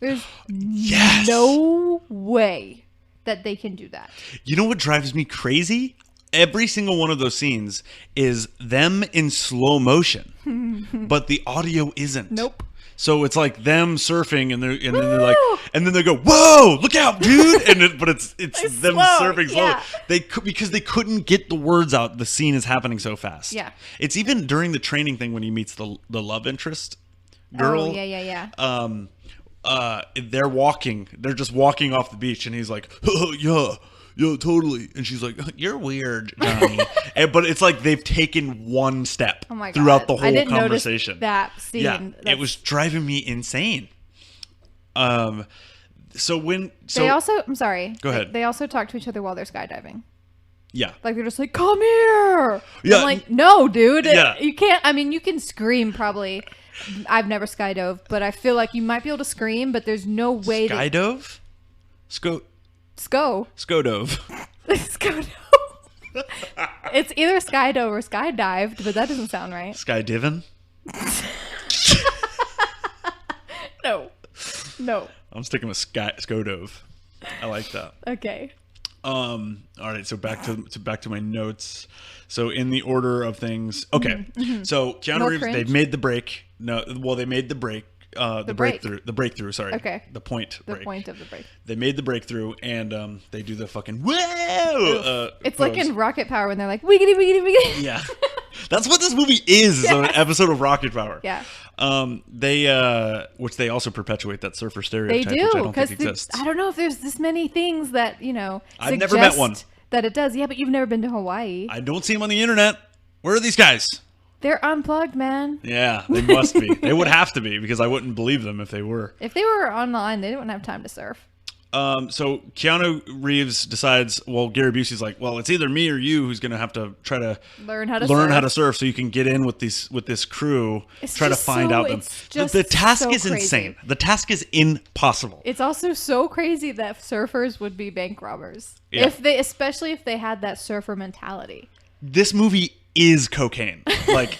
There's Yes. no way that they can do that. You know what drives me crazy? Every single one of those scenes is them in slow motion, but the audio isn't. Nope. So it's like them surfing, and then they're like, and then they go, "Whoa, look out, dude!" But it's them slow, surfing slowly. yeah. Because they couldn't get the words out. The scene is happening so fast. Yeah. It's even during the training thing when he meets the love interest girl. Oh, yeah. They're walking. They're just walking off the beach, and he's like, "Oh, yeah, totally." And she's like, "You're weird, Johnny." But it's like they've taken one step Oh my God. throughout the I whole didn't conversation. notice that scene. Yeah, it was driving me insane. I'm sorry. Go ahead. They also talk to each other while they're skydiving. Yeah, Like they're just like, "Come here." Yeah. I'm like, "No, dude. Yeah. You can't." I mean, you can scream probably. I've never skydove, but I feel like you might be able to scream, but there's no way skydove, Skodove. skodove. Skodove. It's either skydove or skydived, but that doesn't sound right. Skydiving. No. I'm sticking with skodove. I like that. Okay. All right, so back to my notes. So in the order of things, okay. So Keanu More Reeves, cringe? they've made the break. No, well, they made the break. The break. breakthrough. Sorry. Okay. The point. The break. point of the break. They made the breakthrough, and they do the fucking whoa. It's pose. like in Rocket Power when they're like, wiggity, wiggity, wiggity. Yeah, that's what this movie is. Is an episode of Rocket Power. Yeah. Which they also perpetuate that surfer They stereotype, which I do, don't because think exists. I don't know if there's this many things that, I've never met one. that it does. Yeah, but you've never been to Hawaii. I don't see them on the internet. Where are these guys? They're unplugged, man. Yeah, they must be. They would have to be, because I wouldn't believe them if they were. If they were online, they didn't have time to surf. So Keanu Reeves decides, well, Gary Busey's like, well, it's either me or you who's going to have to try to Learn how to surf so you can get in with this crew, It's try to just find so- out them. it's just The task so is crazy. insane. The task is impossible. It's also so crazy that surfers would be bank robbers. Yeah. Especially if they had that surfer mentality. This movie is cocaine. Like,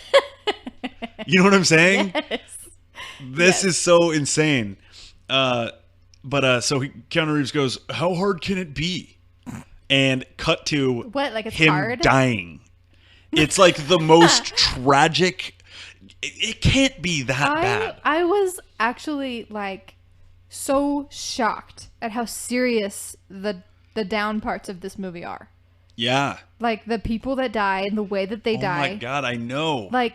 you know what I'm saying? Yes. This is so insane. So Keanu Reeves goes, how hard can it be? And cut to What, like it's him hard? dying. It's like the most tragic. It can't be that bad. I was actually like so shocked at how serious the down parts of this movie are. Yeah. Like the people that die and the way that they Oh die. my God, I know. Like,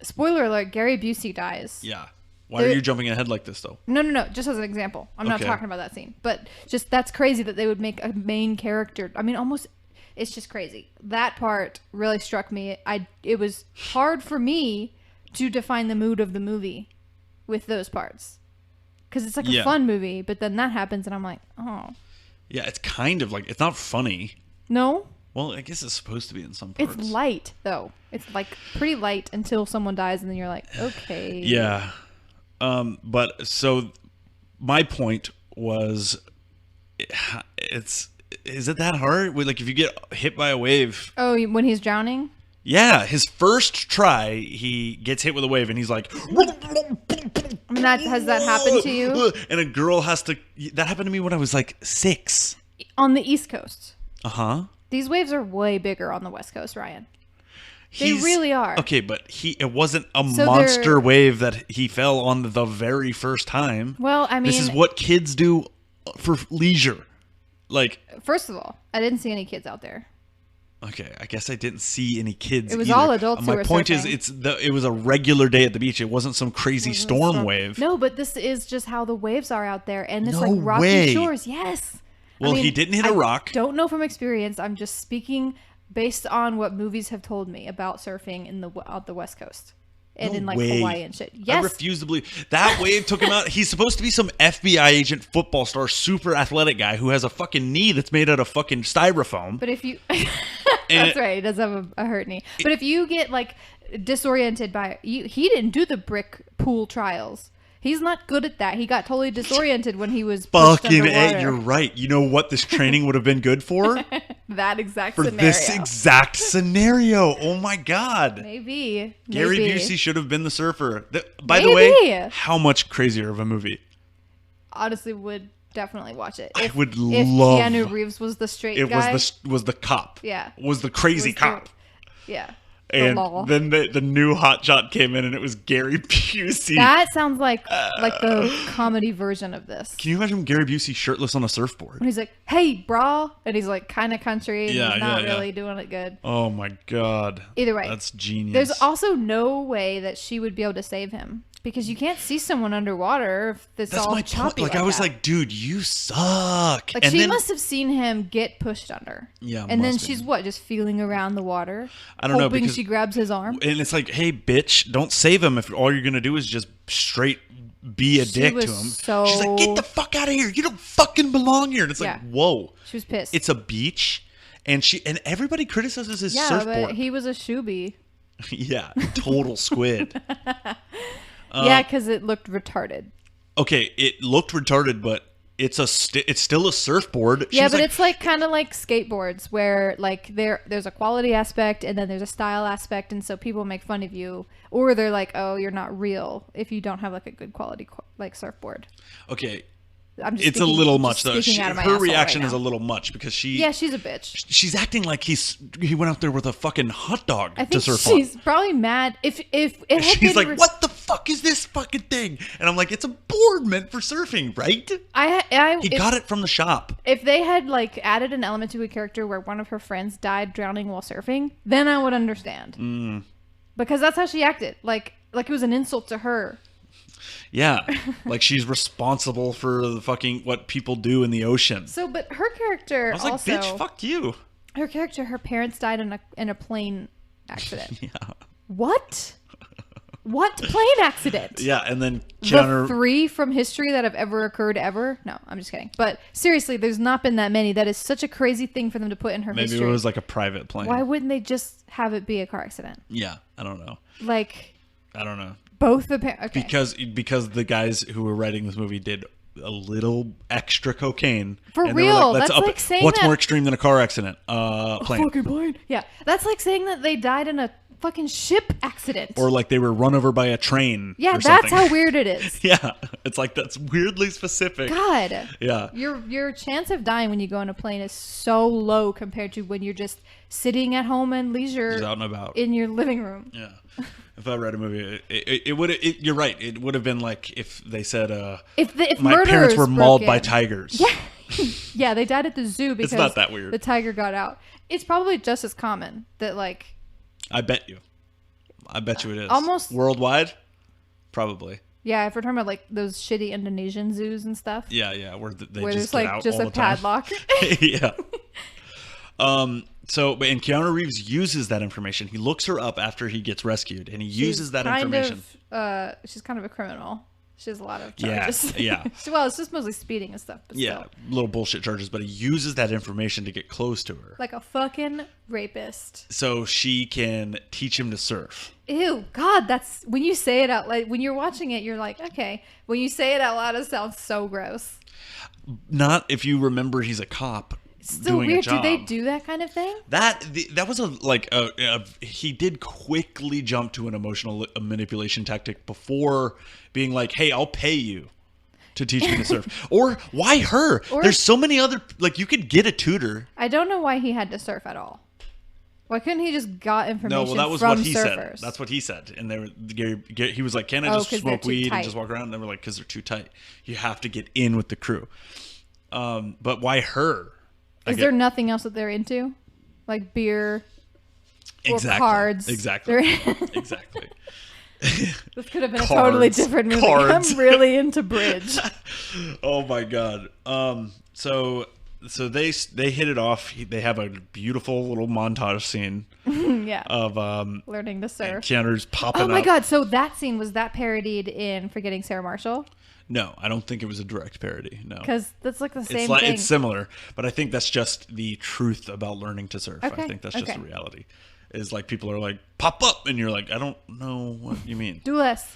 spoiler alert, Gary Busey dies. Yeah. Why are you jumping ahead like this, though? No. Just as an example. I'm not Okay. talking about that scene. But just that's crazy that they would make a main character. I mean, almost, it's just crazy. That part really struck me. It was hard for me to define the mood of the movie with those parts. Because it's like a fun movie, but then that happens and I'm like, oh. Yeah, it's kind of like, it's not funny. No? Well, I guess it's supposed to be in some parts. It's light, though. It's like pretty light until someone dies and then you're like, okay. Yeah. But so my point was, is it that hard? Like if you get hit by a wave. Oh, when he's drowning? Yeah, his first try, he gets hit with a wave and he's like, I mean, has that happened to you? And a girl has to, that happened to me when I was like 6. On the East Coast. Uh-huh. These waves are way bigger on the West Coast, Ryan. They really are. Okay, but it wasn't a monster wave that he fell on the very first time. Well, I mean, this is what kids do for leisure. Like, first of all, I didn't see any kids out there. Okay, I guess I didn't see any kids. It was either. all adults. My who were point surfing. is, it was a regular day at the beach. It wasn't some crazy storm wave. No, but this is just how the waves are out there, and it's No like rocky way. shores. Yes. Well, he didn't hit a rock. Don't know from experience. I'm just speaking based on what movies have told me about surfing in the West Coast. And in like Hawaii and shit. Yes. I refuse to believe that wave took him out. He's supposed to be some FBI agent, football star, super athletic guy who has a fucking knee that's made out of fucking styrofoam. But if you, that's right, he does have a hurt knee. But if you get like disoriented by, he didn't do the brick pool trials. He's not good at that. He got totally disoriented when he was pushed fucking underwater. You're right. You know what this training would have been good for? That exact for scenario. this exact scenario. Oh my god. Maybe. Gary Busey should have been the surfer. By the way, how much crazier of a movie? Honestly, would definitely watch it. I would if love. Keanu Reeves was the straight guy. Was the cop. Yeah. Was the crazy cop. Yeah. And then the new hotshot came in, and it was Gary Busey. That sounds like the comedy version of this. Can you imagine Gary Busey shirtless on a surfboard? When he's like, "Hey, brah," and he's like kind of country, and he's not really doing it good. Oh my god. Either way, that's genius. There's also no way that she would be able to save him. Because you can't see someone underwater if it's all my choppy. Like I was like, dude, you suck. Like, and she must have seen him get pushed under. Yeah. And then she's what, just feeling around the water? I don't know. Hoping she grabs his arm? And it's like, hey, bitch, don't save him if all you're going to do is just straight be a dick to him. She's like, get the fuck out of here. You don't fucking belong here. And it's like, whoa. She was pissed. It's a beach. And everybody criticizes his surfboard. Yeah, but he was a shoobie. Yeah, total squid. Yeah, because it looked retarded. Okay, it looked retarded, but it's still a surfboard. Yeah, but it's like kind of like skateboards, where like there's a quality aspect and then there's a style aspect, and so people make fun of you, or they're like, "Oh, you're not real if you don't have like a good quality like surfboard." Okay. It's a little much though. Her reaction is a little much because she's a bitch. She's acting like he went out there with a fucking hot dog to surf on. She's probably mad if it had she's like, what the fuck is this fucking thing? And I'm like, it's a board meant for surfing, right? He got it from the shop. If they had like added an element to a character where one of her friends died drowning while surfing, then I would understand. Because that's how she acted. Like it was an insult to her. Yeah, like she's responsible for the fucking what people do in the ocean. So, but her character, I was like, also, bitch, fuck you. Her character, her parents died in a plane accident. Yeah. What? What plane accident? Yeah, and then the 3 from history that have ever occurred ever? No, I'm just kidding. But seriously, there's not been that many. That is such a crazy thing for them to put in her history. Maybe it was like a private plane. Why wouldn't they just have it be a car accident? Yeah, I don't know. Like, I don't know. Both the parents. Okay. Because the guys who were writing this movie did a little extra cocaine. For real, that's like saying what's more extreme than a car accident? Plane. A fucking plane. Yeah, that's like saying that they died in a fucking ship accident. Or like they were run over by a train. Yeah, that's how weird it is. Yeah, it's like that's weirdly specific. God. Yeah. Your chance of dying when you go on a plane is so low compared to when you're just sitting at home and leisure. Just out and about. In your living room. Yeah. If I read a movie, it would. You're right. It would have been like if they said, if my parents were mauled by tigers. Yeah, yeah, they died at the zoo because it's not that weird. The tiger got out. It's probably just as common that like. I bet you it is. Almost worldwide, probably. Yeah, if we're talking about like those shitty Indonesian zoos and stuff. Yeah, where where just there's like just a padlock. Yeah. So, and Keanu Reeves uses that information. He looks her up after he gets rescued, and he uses that information. She's kind of a criminal. She has a lot of Yeah, charges. yeah. Well, it's just mostly speeding and stuff. But Yeah, still. little bullshit charges, but he uses that information to get close to her. Like a fucking rapist. So she can teach him to surf. Ew, God, that's when you say it out like when you're watching it, you're like, okay. When you say it out loud, it sounds so gross. Not if you remember he's a cop. Still doing a weird. Do job. they do that kind of thing? That was he did quickly jump to an emotional manipulation tactic before being like, "Hey, I'll pay you to teach me to surf." Or why her? There's so many other, like, you could get a tutor. I don't know why he had to surf at all. Why couldn't he just got information No, well, that was from what he surfers? said. That's what he said. And they were he was like, "Can I just 'cause they're smoke too weed and tight. just walk around?" And they were like, "Because they're too tight. You have to get in with the crew." But why her? Is there nothing else that they're into? Like beer or Exactly. cards? Exactly. Exactly. This could have been a totally Cards. different movie. Cards. I'm really into bridge. Oh my god. So they hit it off. They have a beautiful little montage scene Yeah. of Learning to surf. Keanu's popping Oh my up. God. So that scene, was that parodied in Forgetting Sarah Marshall? No, I don't think it was a direct parody. No. Because that's like the same It's thing. it's similar, but I think that's just the truth about learning to surf. Okay, I think that's just okay. the reality. Is like people are like, "Pop up," and you're like, "I don't know what you mean." Do less.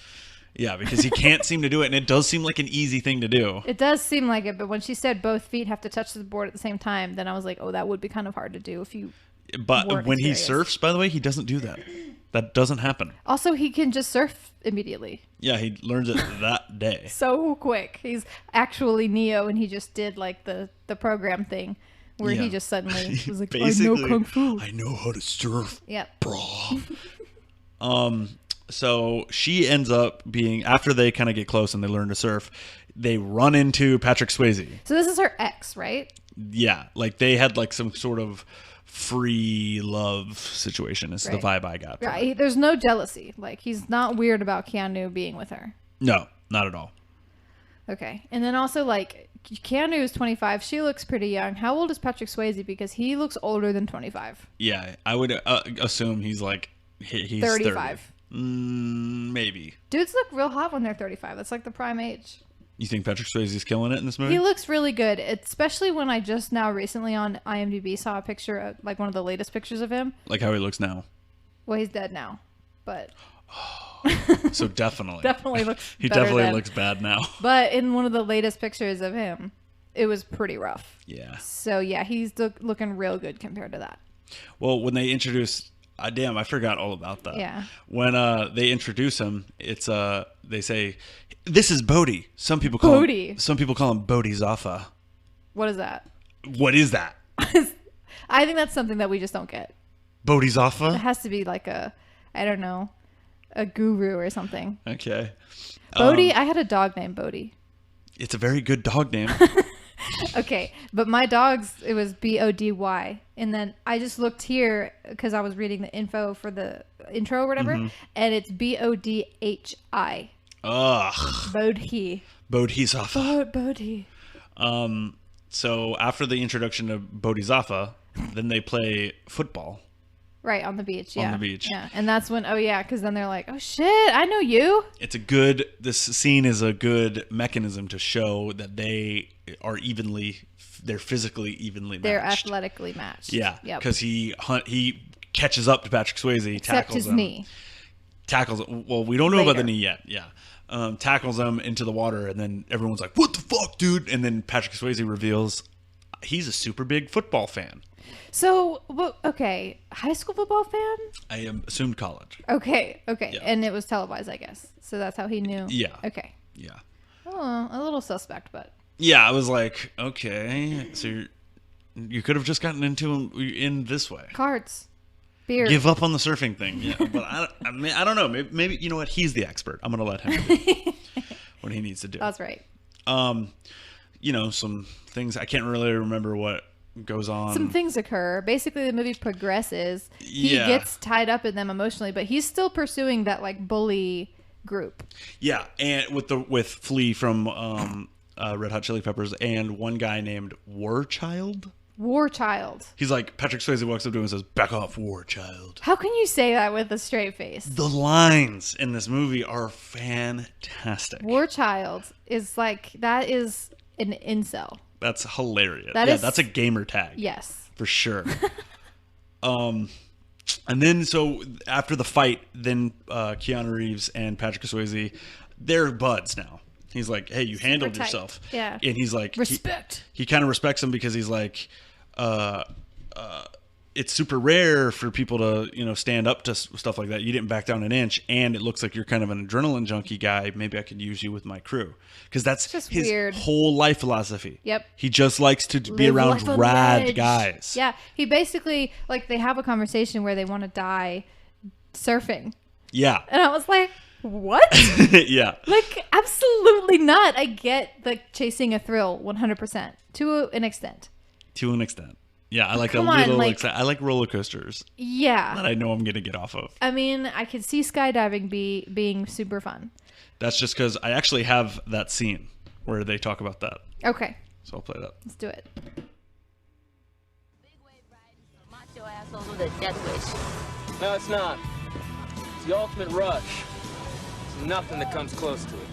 Yeah, because he can't seem to do it, and it does seem like an easy thing to do. It does seem like it, but when she said both feet have to touch the board at the same time, then I was like, oh, that would be kind of hard to do if you. But weren't when he experienced. surfs, by the way, he doesn't do that. That doesn't happen. Also, he can just surf immediately. Yeah, he learns it that day. So quick. He's actually Neo, and he just did like the program thing where Yeah. he just suddenly was like, I Basically, know Kung Fu. I know how to surf, Yep. brah. So she ends up being, after they kind of get close and they learn to surf, they run into Patrick Swayze. So this is her ex, right? Yeah, like they had like some sort of free love situation. Is the Right. vibe I got. from it. Right. There's no jealousy. Like, he's not weird about Keanu being with her. No, not at all. Okay. And then also, like, Keanu is 25. She looks pretty young. How old is Patrick Swayze? Because he looks older than 25. Yeah, I would assume he's like he's 35. 30. Maybe. Dudes look real hot when they're 35. That's like the prime age. You think Patrick Swayze's killing it in this movie? He looks really good, especially when I just now recently on IMDb saw a picture of, like, one of the latest pictures of him. Like how he looks now. Well, he's dead now, but So definitely. definitely looks He better definitely then. looks bad now. But in one of the latest pictures of him, it was pretty rough. Yeah. So yeah, he's looking real good compared to that. Well, when they introduce, damn, I forgot all about that. Yeah. When they introduce him, it's they say, "This is Bodhi." Some people call Bodhi. him, some people call him Bodhisattva. What is that? What is that? I think that's something that we just don't get. It Bodhisattva? has to be like I don't know, a guru or something. Okay. Bodhi. I had a dog named Bodhi. It's a very good dog name. Okay, but my dog's, it was Body, and then I just looked here because I was reading the info for the intro or whatever, Mm-hmm. and it's Bodhi. Ugh. Bodhi. Bodhisattva. Bodhi. So after the introduction of Bodhisattva, then they play football. Right, on the beach, yeah. the beach. Yeah, and that's when, oh yeah, because then they're like, oh shit, I know you. This scene is a good mechanism to show that they are they're physically evenly matched. They're athletically matched. Yeah, Yep. because he catches up to Patrick Swayze, Except tackles his him. knee. Tackles. Well, we don't know about the Later. knee yet. Yeah, tackles him into the water, and then everyone's like, "What the fuck, dude?" And then Patrick Swayze reveals he's a super big football fan. So, well, okay, high school football fan? I assumed college. Okay, Yeah. and it was televised, I guess. So that's how he knew. Yeah. Okay. Yeah. Oh, a little suspect, but. Yeah, I was like, okay, so you could have just gotten into him in this way. Cards. Beer. Give up on the surfing thing. Yeah, but I don't know. Maybe you know what? He's the expert. I'm gonna let him do what he needs to do. That's right. Some things I can't really remember what goes on. Some things occur. Basically, the movie progresses. He Yeah. gets tied up in them emotionally, but he's still pursuing that like bully group. Yeah, and with Flea from Red Hot Chili Peppers and one guy named Warchild. War child. He's like, Patrick Swayze walks up to him and says, "Back off, war child." How can you say that with a straight face? The lines in this movie are fantastic. War child is like, that is an incel. That's hilarious. That's a gamer tag. Yes. For sure. And then, so after the fight, then Keanu Reeves and Patrick Swayze, they're buds now. He's like, "Hey, you handled tight. yourself." Yeah. And he's like, Respect. He kind of respects him because he's like, it's super rare for people to, stand up to stuff like that. You didn't back down an inch, and it looks like you're kind of an adrenaline junkie guy. Maybe I could use you with my crew, because that's just his weird. whole life philosophy. Yep. He just likes to be Live around life on rad edge. guys. Yeah. He basically, like, they have a conversation where they want to die surfing. Yeah. And I was like, what? Yeah. Like, absolutely not. I get the chasing a thrill 100% to an extent. To an extent. Yeah, I like Come on, I like roller coasters Yeah. that I know I'm going to get off of. I mean, I could see skydiving being super fun. That's just because I actually have that scene where they talk about that. Okay, So I'll play that. let's do it. Big wave riding for macho assholes with a death wish. No, it's not. It's the ultimate rush. There's nothing that comes close to it.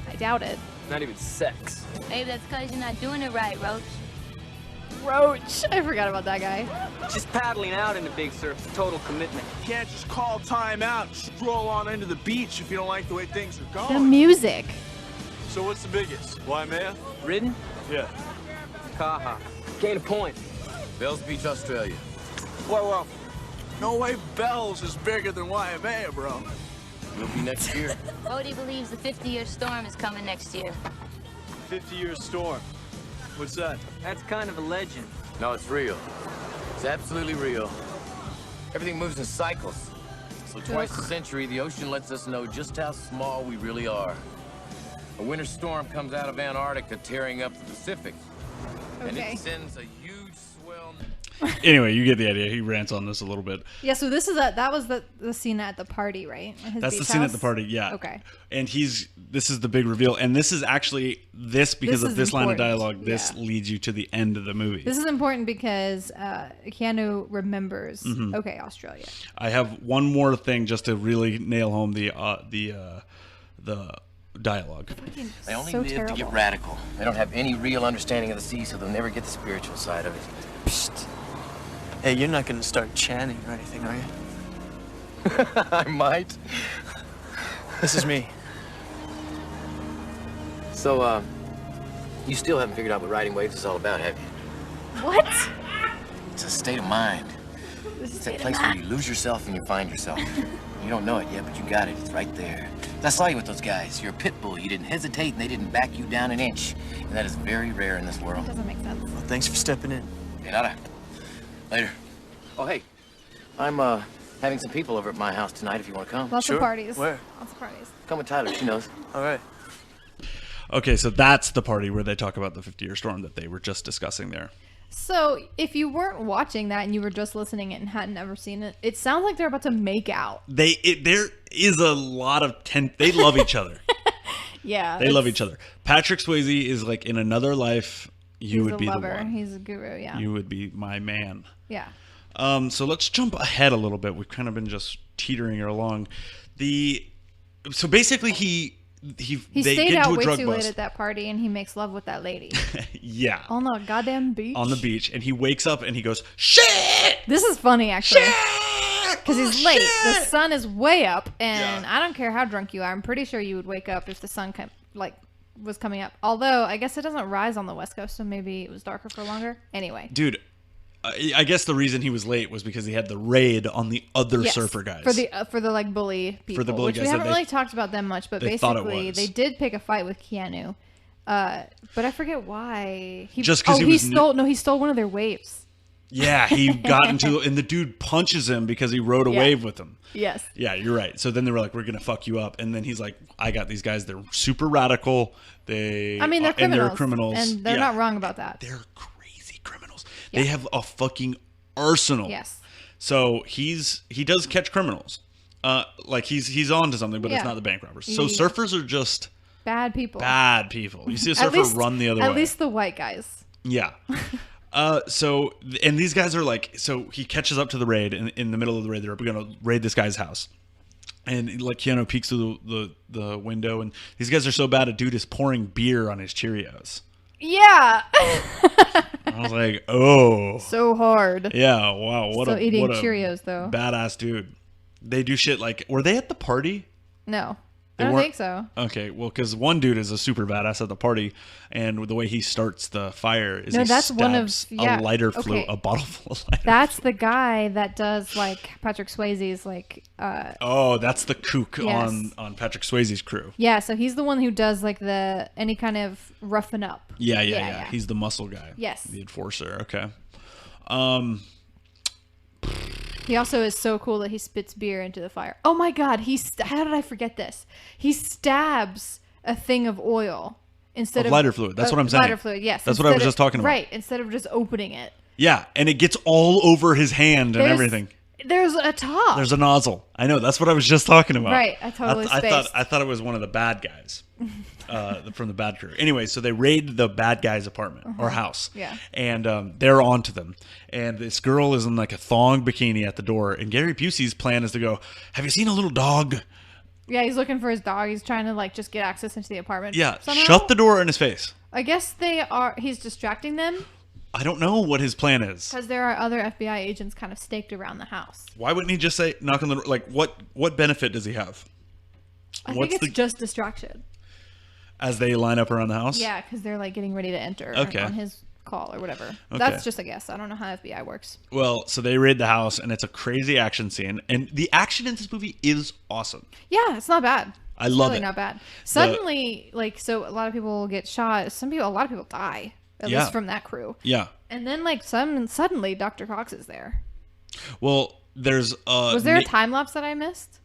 I doubt it. Not even sex. Maybe that's because you're not doing it right, Roach. Roach. I forgot about that guy. Just paddling out into big surf is total commitment. You can't just call time out and stroll on into the beach if you don't like the way things are The going. music. So what's the biggest? Waimea? Ridden? Yeah. Kaha. Gain a point. Bells Beach, Australia. Whoa. No way Bells is bigger than Waimea, bro. Will be next year. Bodie believes the 50-year storm is coming next year. 50-year storm. What's that? That's kind of a legend. No, it's real. It's absolutely real. Everything moves in cycles. So twice a century, the ocean lets us know just how small we really are. A winter storm comes out of Antarctica, tearing up the Pacific. And Okay. it sends a huge swell... Anyway, you get the idea. He rants on this a little bit. Yeah, so that was the scene at the party, right? At his That's the beach scene at house? the party, yeah. Okay. And this is the big reveal. And this is actually, because This of is this line of important, dialogue, this yeah. leads you to the end of the movie. This is important because Keanu remembers, Mm-hmm. okay, Australia. I have one more thing just to really nail home the dialogue. They only So live terrible. to get radical. They don't have any real understanding of the sea, so they'll never get the spiritual side of it. Psst. Hey, you're not gonna start chanting or anything, are you? I might. This is me. So, you still haven't figured out what riding waves is all about, have you? What? It's a state of mind. It's that place where you lose yourself and you find yourself. You don't know it yet, but you got it. It's right there. I saw you with those guys. You're a pit bull. You didn't hesitate, and they didn't back you down an inch. And that is very rare in this world. Doesn't make sense. Well, thanks for stepping in. De nada. Later. Oh, hey. I'm, having some people over at my house tonight if you want to come. Lots Sure. of parties. Where? Lots of parties. Come with Tyler. She knows. All right. Okay, so that's the party where they talk about the 50-year storm that they were just discussing there. So, if you weren't watching that and you were just listening and hadn't ever seen it, it sounds like they're about to make out. There is a lot of they love each other. Yeah. They love each other. Patrick Swayze is like, in another life, you would He's be a the lover. one. He's a guru, yeah. You would be my man. Yeah. So let's jump ahead a little bit. We've kind of been just teetering along. So basically He they stayed get out into a way drug too bust. late at that party and he makes love with that lady. Yeah. On the goddamn beach. On the beach, and he wakes up and he goes, "Shit! This is funny, actually. Shit! Because he's late. The Shit!" sun is way up, and Yeah. I don't care how drunk you are. I'm pretty sure you would wake up if the sun was coming up. Although, I guess it doesn't rise on the West Coast, so maybe it was darker for longer. Anyway. Dude, I guess the reason he was late was because he had the raid on the other Yes, surfer guys. for the like bully people, the bully which guys we that haven't really talked about them much, but they thought it basically was. they did pick a fight with Keanu, but I forget why. Just 'cause he was he stole one of their waves. Yeah, he got into, and the dude punches him because he rode a Yeah. wave with him. Yes. Yeah, you're right. So then they were like, "We're gonna fuck you up," and then he's like, "I got these guys. They're super radical. They're Criminals, and they're criminals, and they're Yeah. not wrong about that. They're crazy criminals. Yeah. They have a fucking arsenal." Yes. So he does catch criminals. Like he's on to something, but it's Yeah. not the bank robbers. So Yeah. surfers are just Bad people. bad people. You see a At surfer least, run the other way. At least the white guys. Yeah. So and these guys are like, so he catches up to the raid in the middle of the raid. They're gonna raid this guy's house, and like Keanu peeks through the window, and these guys are so bad. A dude is pouring beer on his Cheerios. Yeah. I was like, oh, so hard. yeah, wow, what Still a eating what a Cheerios though. badass dude. They do shit like, were they at the party? No, They I don't weren't- think so. Okay, well, because one dude is a super badass at the party, and the way he starts the fire is No, he that's one of- stabs yeah, a lighter okay. fluid, a bottle full of lighter. That's the guy that does like Patrick Swayze's like Oh, that's the kook Yes. on Patrick Swayze's crew. yeah, so he's the one who does like the any kind of roughen up. Yeah. He's the muscle guy. Yes. The enforcer. Okay. He also is so cool that he spits beer into the fire. Oh my god, how did I forget this? He stabs a thing of oil instead of lighter fluid. That's what I'm saying. Lighter fluid, yes. That's what I was instead just talking about. Right, instead of just opening it. Yeah, and it gets all over his hand and There's- everything. There's a top. There's a nozzle. I know. That's what I was just talking about. Right, I totally spaced. I thought it was one of the bad guys from the bad crew. Anyway, so they raid the bad guy's apartment or house. Yeah. And they're onto them. And this girl is in like a thong bikini at the door. And Gary Busey's plan is to go, have you seen a little dog? Yeah, he's looking for his dog. He's trying to like just get access into the apartment. Yeah. somehow. Shut the door in his face. I guess he's distracting them I don't know what his plan is. because there are other FBI agents kind of staked around the house. Why wouldn't he just say, knock on the door? Like, what benefit does he have? I What's think it's just distraction. As they line up around the house? Yeah, because they're like getting ready to enter Okay. on his call or whatever. Okay. That's just a guess. I don't know how FBI works. Well, so they raid the house, and it's a crazy action scene. And the action in this movie is awesome. Yeah, it's not bad. I It's love really it. not bad. Suddenly, so a lot of people get shot. A lot of people die. At Yeah. least from that crew. Yeah. And then suddenly Dr. Cox is there. Well, there's Was there a time lapse that I missed?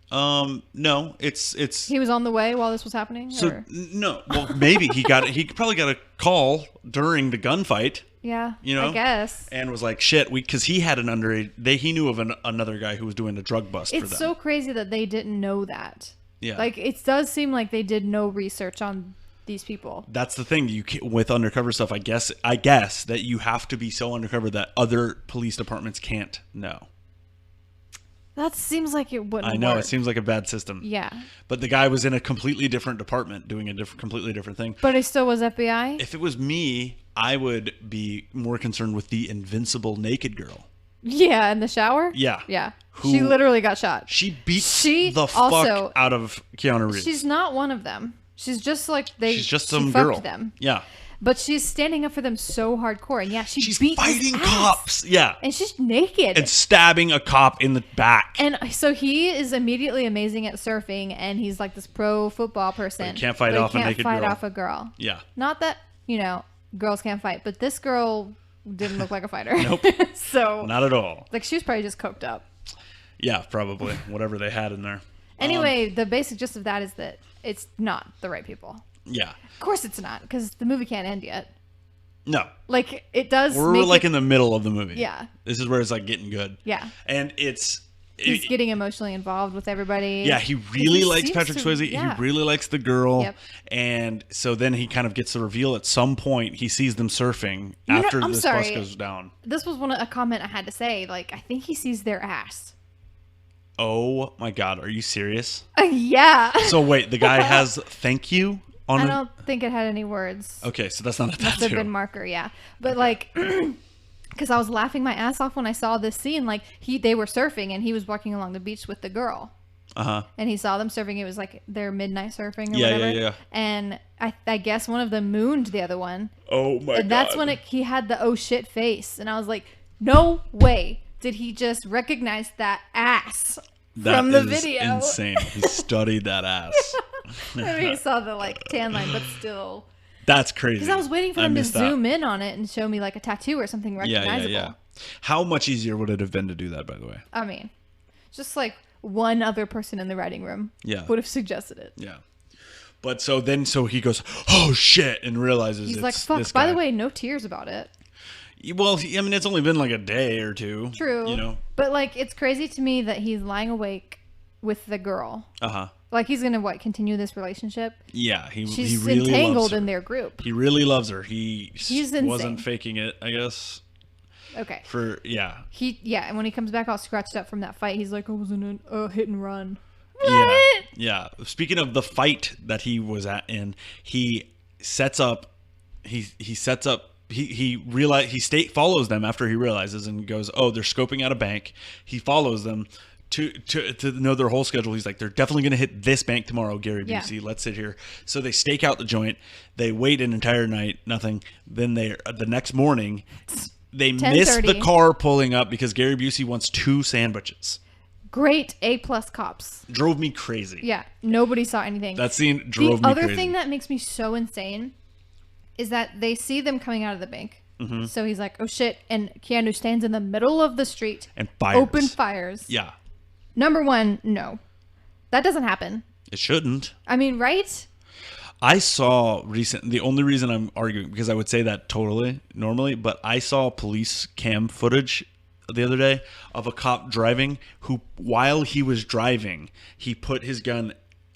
no, it's He was on the way while this was happening? so or? no. Well, maybe he probably got a call during the gunfight, Yeah, you know, I guess. and was like, shit, because he had an underage. He knew of another guy who was doing a drug bust for It's them. so crazy that they didn't know that. Yeah. Like, it does seem like they did no research on these people. That's the thing with undercover stuff. I guess that you have to be so undercover that other police departments can't know. That seems like it wouldn't I know work. it seems like a bad system. Yeah. But the guy was in a completely different department doing a completely different thing. But he still was FBI? If it was me, I would be more concerned with the invincible naked girl. Yeah, in the shower? Yeah. Yeah. Who- She literally got shot. She beats She the also- fuck out of Keanu Reeves. She's not one of them. She's just like She's just she some fucked girl. them. Yeah. But she's standing up for them so hardcore. And yeah, She's beat his fighting ass. cops. Yeah. And she's naked. And stabbing a cop in the back. And so he is immediately amazing at surfing, and he's like this pro football person. But he can't fight but he off a naked fight girl. off a girl. Yeah. Not that, girls can't fight, but this girl didn't look like a fighter. Nope. So, Not at all. like, she was probably just coked up. Yeah, probably. Whatever they had in there. Anyway, the basic gist of that is that it's not the right people. Yeah. Of course it's not, because the movie can't end yet. No. Like, it does We're make like it- in the middle of the movie. Yeah. This is where it's like getting good. Yeah. And He's getting emotionally involved with everybody. yeah, he really likes seems Patrick to- Swayze. yeah. He really likes the girl. Yep. And so then he kind of gets the reveal at some point. He sees them surfing You know, after I'm this sorry. bus goes down. This was a comment I had to say. Like, I think he sees their ass. Oh my God. Are you serious? Yeah. So wait, the guy has thank you on I it? don't think it had any words. Okay, so that's not a Must have tattoo. been marker, yeah. But like, because I was laughing my ass off when I saw this scene. Like they were surfing and he was walking along the beach with the girl. Uh-huh. And he saw them surfing. It was like their midnight surfing or Yeah, whatever. yeah. And I guess one of them mooned the other one. Oh my God. And that's when he had the oh shit face. And I was like, no way did he just recognize that ass from the That is video. insane. He studied that ass. I mean, he saw the like tan line, but still. That's crazy. Because I was waiting for him to missed that. zoom in on it and show me like a tattoo or something recognizable. Yeah. How much easier would it have been to do that, by the way? I mean, just like one other person in the writing room Yeah. would have suggested it. Yeah. But so he goes, oh shit, and realizes He's it's like, fuck, this by guy. the way, no tears about it. Well, I mean, it's only been like a day or two. True. You know? But like, it's crazy to me that he's lying awake with the girl. Uh-huh. Like he's gonna continue this relationship? Yeah, She's he really entangled loves her. in their group. He really loves her. He's insane. wasn't faking it, I guess. Okay. And when he comes back all scratched up from that fight, he's like, "I was in a hit and run." What? Yeah. Speaking of the fight that he was he sets up. He follows them after he realizes and goes, "Oh, they're scoping out a bank." He follows them to know their whole schedule. He's like, "They're definitely going to hit this bank tomorrow, Gary Busey. Yeah. Let's sit here." So they stake out the joint. They wait an entire night, nothing. Then the next morning, they miss the car pulling up because Gary Busey wants 2 sandwiches. Great A+ cops. Drove me crazy. Yeah, nobody saw anything. That scene drove me crazy. The other thing that makes me so insane is that they see them coming out of the bank. Mm-hmm. So he's like, "Oh shit!" And Keanu stands in the middle of the street and fires. Open fires. Yeah. Number one, no, that doesn't happen. It shouldn't. I mean, right? I saw the only reason I'm arguing, because I would say that totally normally, but I saw police cam footage the other day of a cop driving who, while he was driving, he put his gun,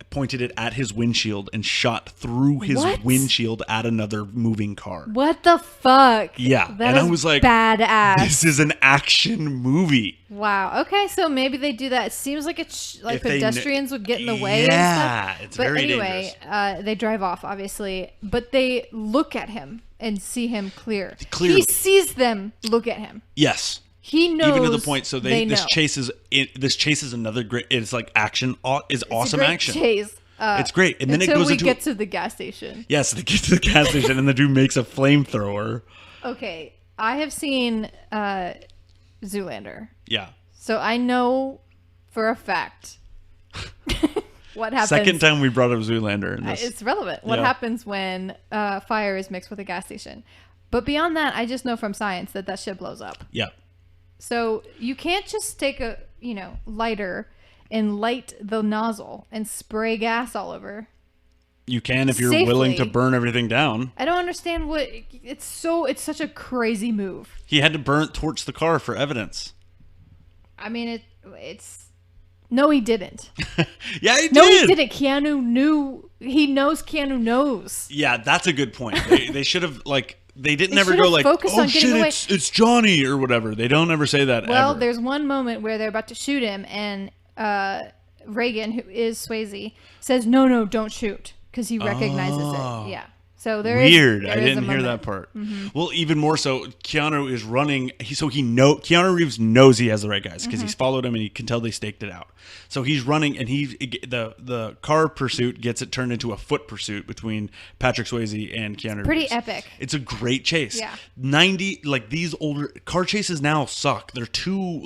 pointed it at his windshield and shot through his windshield at another moving car. What the fuck? Yeah. That I was like, badass. This is an action movie. Wow. Okay, so maybe they do that. It seems like pedestrians would get in the way. Yeah, and stuff. it's very dangerous. They drive off, obviously, but they look at him and see him clear. He sees them look at him. Yes. He knows. Even to the point, so this know. chase is another great. It's like action. It's awesome a great action. Chase. It's great, and then it goes until we into get to the gas station. Yes, they get to the gas station, and the dude makes a flamethrower. Okay, I have seen Zoolander. Yeah. So I know for a fact what happens. Second time we brought up Zoolander. In this. It's relevant. What happens when fire is mixed with a gas station? But beyond that, I just know from science that shit blows up. Yeah. So you can't just take a lighter and light the nozzle and spray gas all over. You can if you're safely. willing to burn everything down. I don't understand it's such a crazy move. He had to torch the car for evidence. I mean no, he didn't. Yeah, he did. No, he didn't. Keanu knew. He knows Keanu knows. Yeah, that's a good point. They should have they didn't ever go like, "Oh shit, it's Johnny" or whatever. They don't ever say that. Well, ever. There's one moment where they're about to shoot him, and Reagan, who is Swayze, says, "No, don't shoot," because he recognizes it. Yeah. So there is weird. I didn't hear that part. Mm-hmm. Well, even more so, Keanu is running. Keanu Reeves knows he has the right guys because he's followed him and he can tell they staked it out. So he's running, and the car pursuit gets it turned into a foot pursuit between Patrick Swayze and Keanu Reeves. Pretty epic. It's a great chase. Yeah. These older car chases now suck. They're too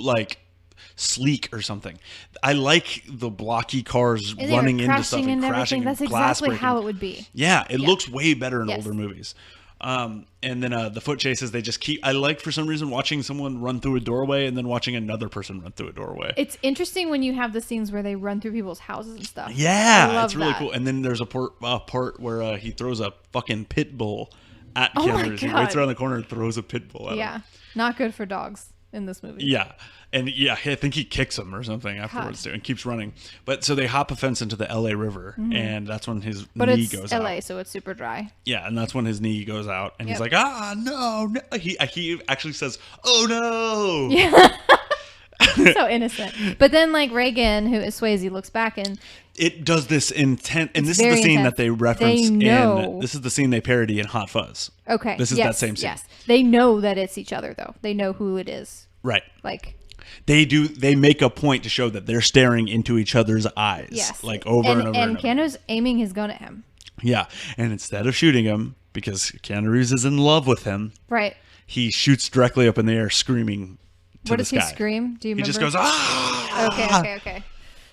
sleek or something. I like the blocky cars running into stuff and crashing. That's and glass exactly breaking. how it would be. Yeah, it looks way better in older movies. And then the foot chases, they just keep. I like for some reason watching someone run through a doorway and then watching another person run through a doorway. It's interesting when you have the scenes where they run through people's houses and stuff. Yeah, it's really cool. And then there's a part where he throws a fucking pit bull at Keanu Reeves. He waits around the corner and throws a pit bull at him. Yeah, not good for dogs in this movie. Yeah. And I think he kicks him or something afterwards too, and keeps running. But so they hop a fence into the LA River, and that's when his knee goes out. But it's LA, so it's super dry. Yeah, and that's when his knee goes out, and he's like, no. He actually says, "Oh no." Yeah. So innocent. But then Reagan, who is Swayze, looks back and it does this intent, and this is the scene that they reference this is the scene they parody in Hot Fuzz. Okay. This is that same scene. Yes. They know that it's each other though. They know who it is. Right. They make a point to show that they're staring into each other's eyes. Yes. Over and over. And Keanu's aiming his gun at him. Yeah. And instead of shooting him, because Keanu Reeves is in love with him. Right. He shoots directly up in the air, screaming to the sky. What does he scream? Do you remember? He just goes, "Ah!" Okay.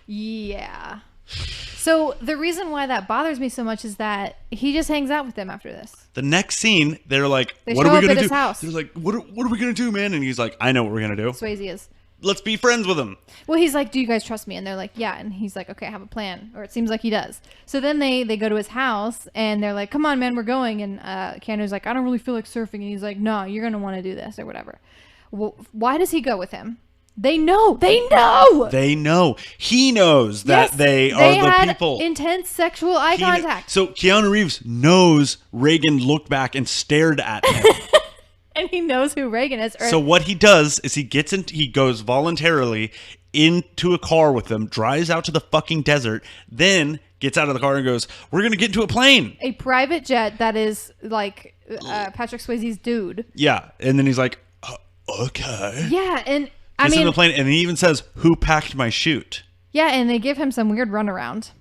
Yeah. So the reason why that bothers me so much is that he just hangs out with them after this. The next scene, they're like, "What are we gonna do?" They're like, "What are we gonna do, man?" And he's like, "I know what we're gonna do." Swayze is. Let's be friends with him. Well, he's like, "Do you guys trust me?" And they're like, "Yeah." And he's like, "Okay, I have a plan." Or it seems like he does. So then they go to his house and they're like, "Come on, man, we're going." And Keanu's like, "I don't really feel like surfing." And he's like, "No, you're gonna want to do this or whatever." Well, why does he go with him? They know. They know. They know. He knows that Yes, they are had the people. Intense sexual eye contact. So Keanu Reeves knows Reagan looked back and stared at him. And he knows who Reagan is. So what he does is he goes voluntarily into a car with them, drives out to the fucking desert, then gets out of the car and goes, "We're gonna get into a plane." A private jet that is like Patrick Swayze's dude. Yeah, and then he's like, "Okay." Yeah, and Gets in the plane, and he even says, "Who packed my chute?" Yeah, and they give him some weird runaround.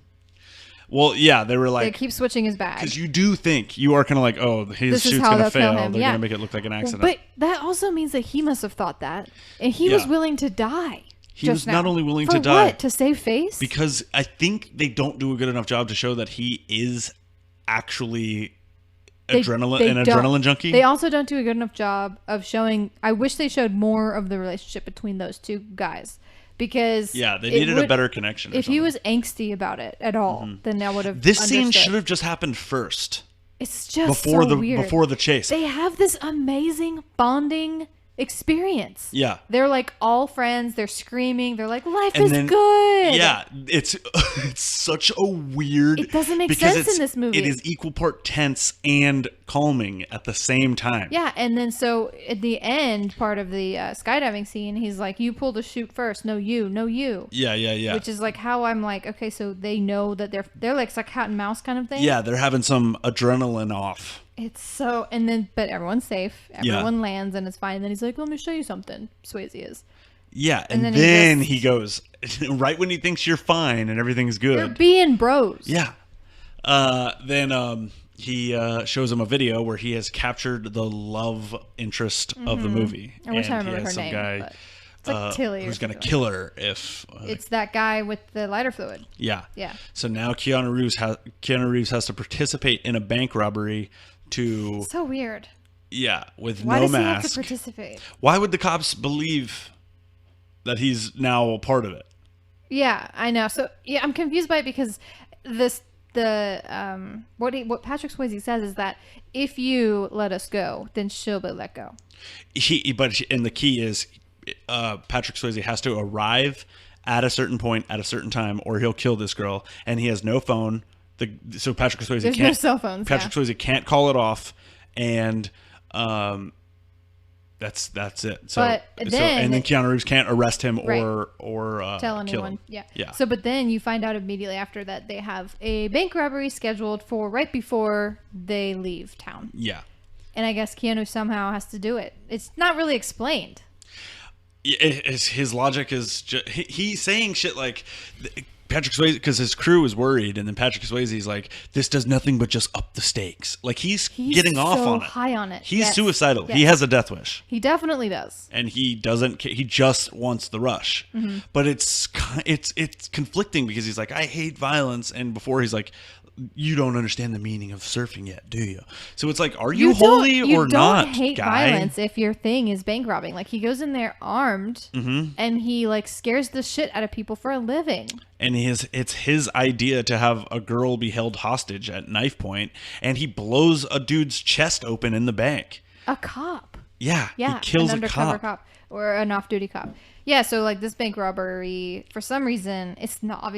Well, yeah, they were They like, keep switching his bag. because you do think you are kind of like, "Oh, his This is chute's how gonna they'll kill fail. him. They're Yeah. gonna make it look like an accident." But that also means that he must have thought that, and he was Yeah. willing to die. He was not only willing to For die what? To save face? because I think they don't do a good enough job to show that he is actually They adrenaline don't. junkie. They also don't do a good enough job of showing. I wish they showed more of the relationship between those two guys, because Yeah, they it needed a would- better connection. Or If he something. was angsty about it at all, then I would have. This scene understood. should have just happened first It's just before so the weird. before the chase. They have this amazing bonding experience. Yeah. They're like all friends. They're screaming. They're like, life And is then- good. Yeah, it's such a weird. It doesn't make because sense in this movie. It is equal part tense and calming at the same time. Yeah, and then so at the end part of the skydiving scene, he's like, "You pull the chute first. No, you. No, you." Yeah. Which is like how I'm like, okay, so they know that they're like it's like cat and mouse kind of thing. Yeah, they're having some adrenaline off. It's so, and then but everyone's safe. Yeah. Everyone lands and it's fine. And then he's like, "Let me show you something." Swayze is. Yeah, And and, then then, he he goes right when he thinks you're fine and everything's good. They're being bros. Yeah. Then he shows him a video where he has captured the love interest of the movie. I wish I and he remember has her some name, guy but it's like Tilly or who's going to something. kill her if. It's that guy with the lighter fluid. Yeah. Yeah. So now Keanu Reeves has to participate in a bank robbery to So weird. with Why no does he have to mask. participate? Why would the cops believe that he's now a part of it? Yeah, I know. So yeah, I'm confused by it because what Patrick Swayze says is that if you let us go, then she'll be let go. And the key is Patrick Swayze has to arrive at a certain point at a certain time, or he'll kill this girl. And he has no phone. So Patrick Swayze There's can't. no cell phones. Patrick Swayze can't call it off, and that's it. So, But then- and then Keanu Reeves can't arrest him Right. or Tell kill anyone. him. Yeah. So, but then you find out immediately after that they have a bank robbery scheduled for right before they leave town. Yeah. And I guess Keanu somehow has to do it. It's not really explained. His logic is just, he's saying shit like Patrick Swayze, because his crew is worried, and then Patrick Swayze's like, "This does nothing but just up the stakes." Like he's getting off so on it. high on it. He's Yes. suicidal. Yes. He has a death wish, He definitely does. and he doesn't. He just wants the rush. Mm-hmm. But it's conflicting because he's like, "I hate violence," and before he's like, "You don't understand the meaning of surfing yet, do you?" So it's like, are you holy you or not, You don't hate guy? violence if your thing is bank robbing. Like he goes in there armed, and he like scares the shit out of people for a living. And it's his idea to have a girl be held hostage at knife point, and he blows a dude's chest open in the bank. A cop. Yeah, Yeah, he kills an a undercover cop. or an off-duty cop. Yeah, so like this bank robbery, for some reason, it's not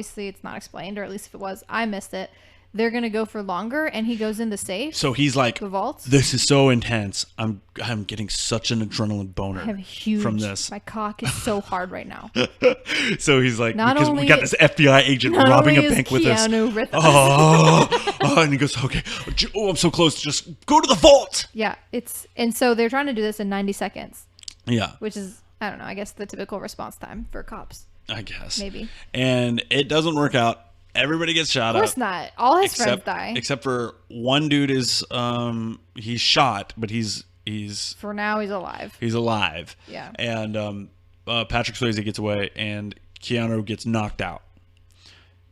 explained, or at least if it was, I missed it. They're gonna go for longer, and he goes in the safe. So he's like, The vaults? "This is so intense. I'm getting such an adrenaline boner I have huge. from this." My cock is so hard right now. So he's like, Not "Because only- we got this FBI agent not robbing only a is bank with us." Keanu with us. And he goes, "Okay, oh, I'm so close. Just go to the vault." Yeah, and so they're trying to do this in 90 seconds, Yeah, which is, I don't know, I guess the typical response time for cops. I guess Maybe. And it doesn't work out. Everybody gets shot Of course up. not. All his friends die. Except for one dude is he's shot, but he's For now, he's alive. alive. Yeah. And Patrick Swayze gets away, and Keanu gets knocked out.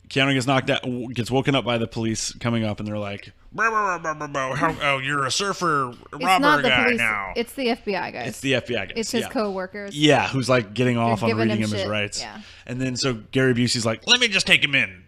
Keanu gets knocked out, gets woken up by the police coming up, and they're like, "Oh, you're a surfer It's robber not the guy police. now." It's the FBI guys. It's the FBI guys. It's his yeah. co-workers. Yeah, who's like getting off on giving reading him him his shit. rights. Yeah. And then so Gary Busey's like, "Let me just take him in."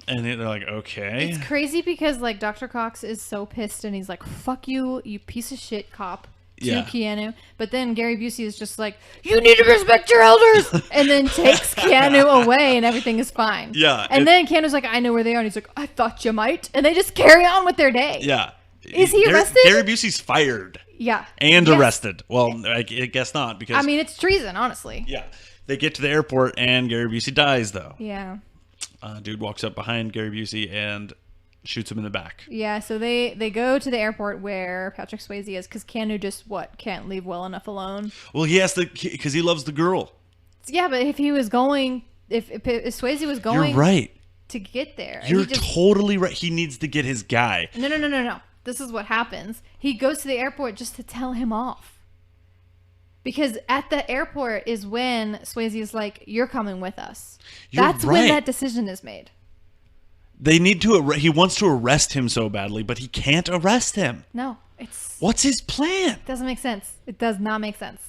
And they're like, "Okay." It's crazy because like Dr. Cox is so pissed and he's like, "Fuck you, you piece of shit cop." to Yeah. Keanu. But then Gary Busey is just like, you need to respect your elders, and then takes Keanu away, and everything is fine. Yeah, And then Keanu's like, I know where they are, and he's like, I thought you might, and they just carry on with their day. Yeah. Is he arrested? Gary Busey's fired. Yeah. And Yes. arrested. Well, I guess not because. I mean, it's treason, honestly. Yeah. They get to the airport and Gary Busey dies though. Yeah. Dude walks up behind Gary Busey and shoots him in the back. Yeah, so they go to the airport where Patrick Swayze is because Keanu just, can't leave well enough alone. Well, he has to because he loves the girl. Yeah, but if he was going, if Swayze was going You're right. to get there. and You're he just, totally right. He needs to get his guy. No. This is what happens. He goes to the airport just to tell him off. Because at the airport is when Swayze is like, you're coming with us. That's when that decision is made. They need to. He wants to arrest him so badly, but he can't arrest him. No, it's. What's his plan? It doesn't make sense. It does not make sense.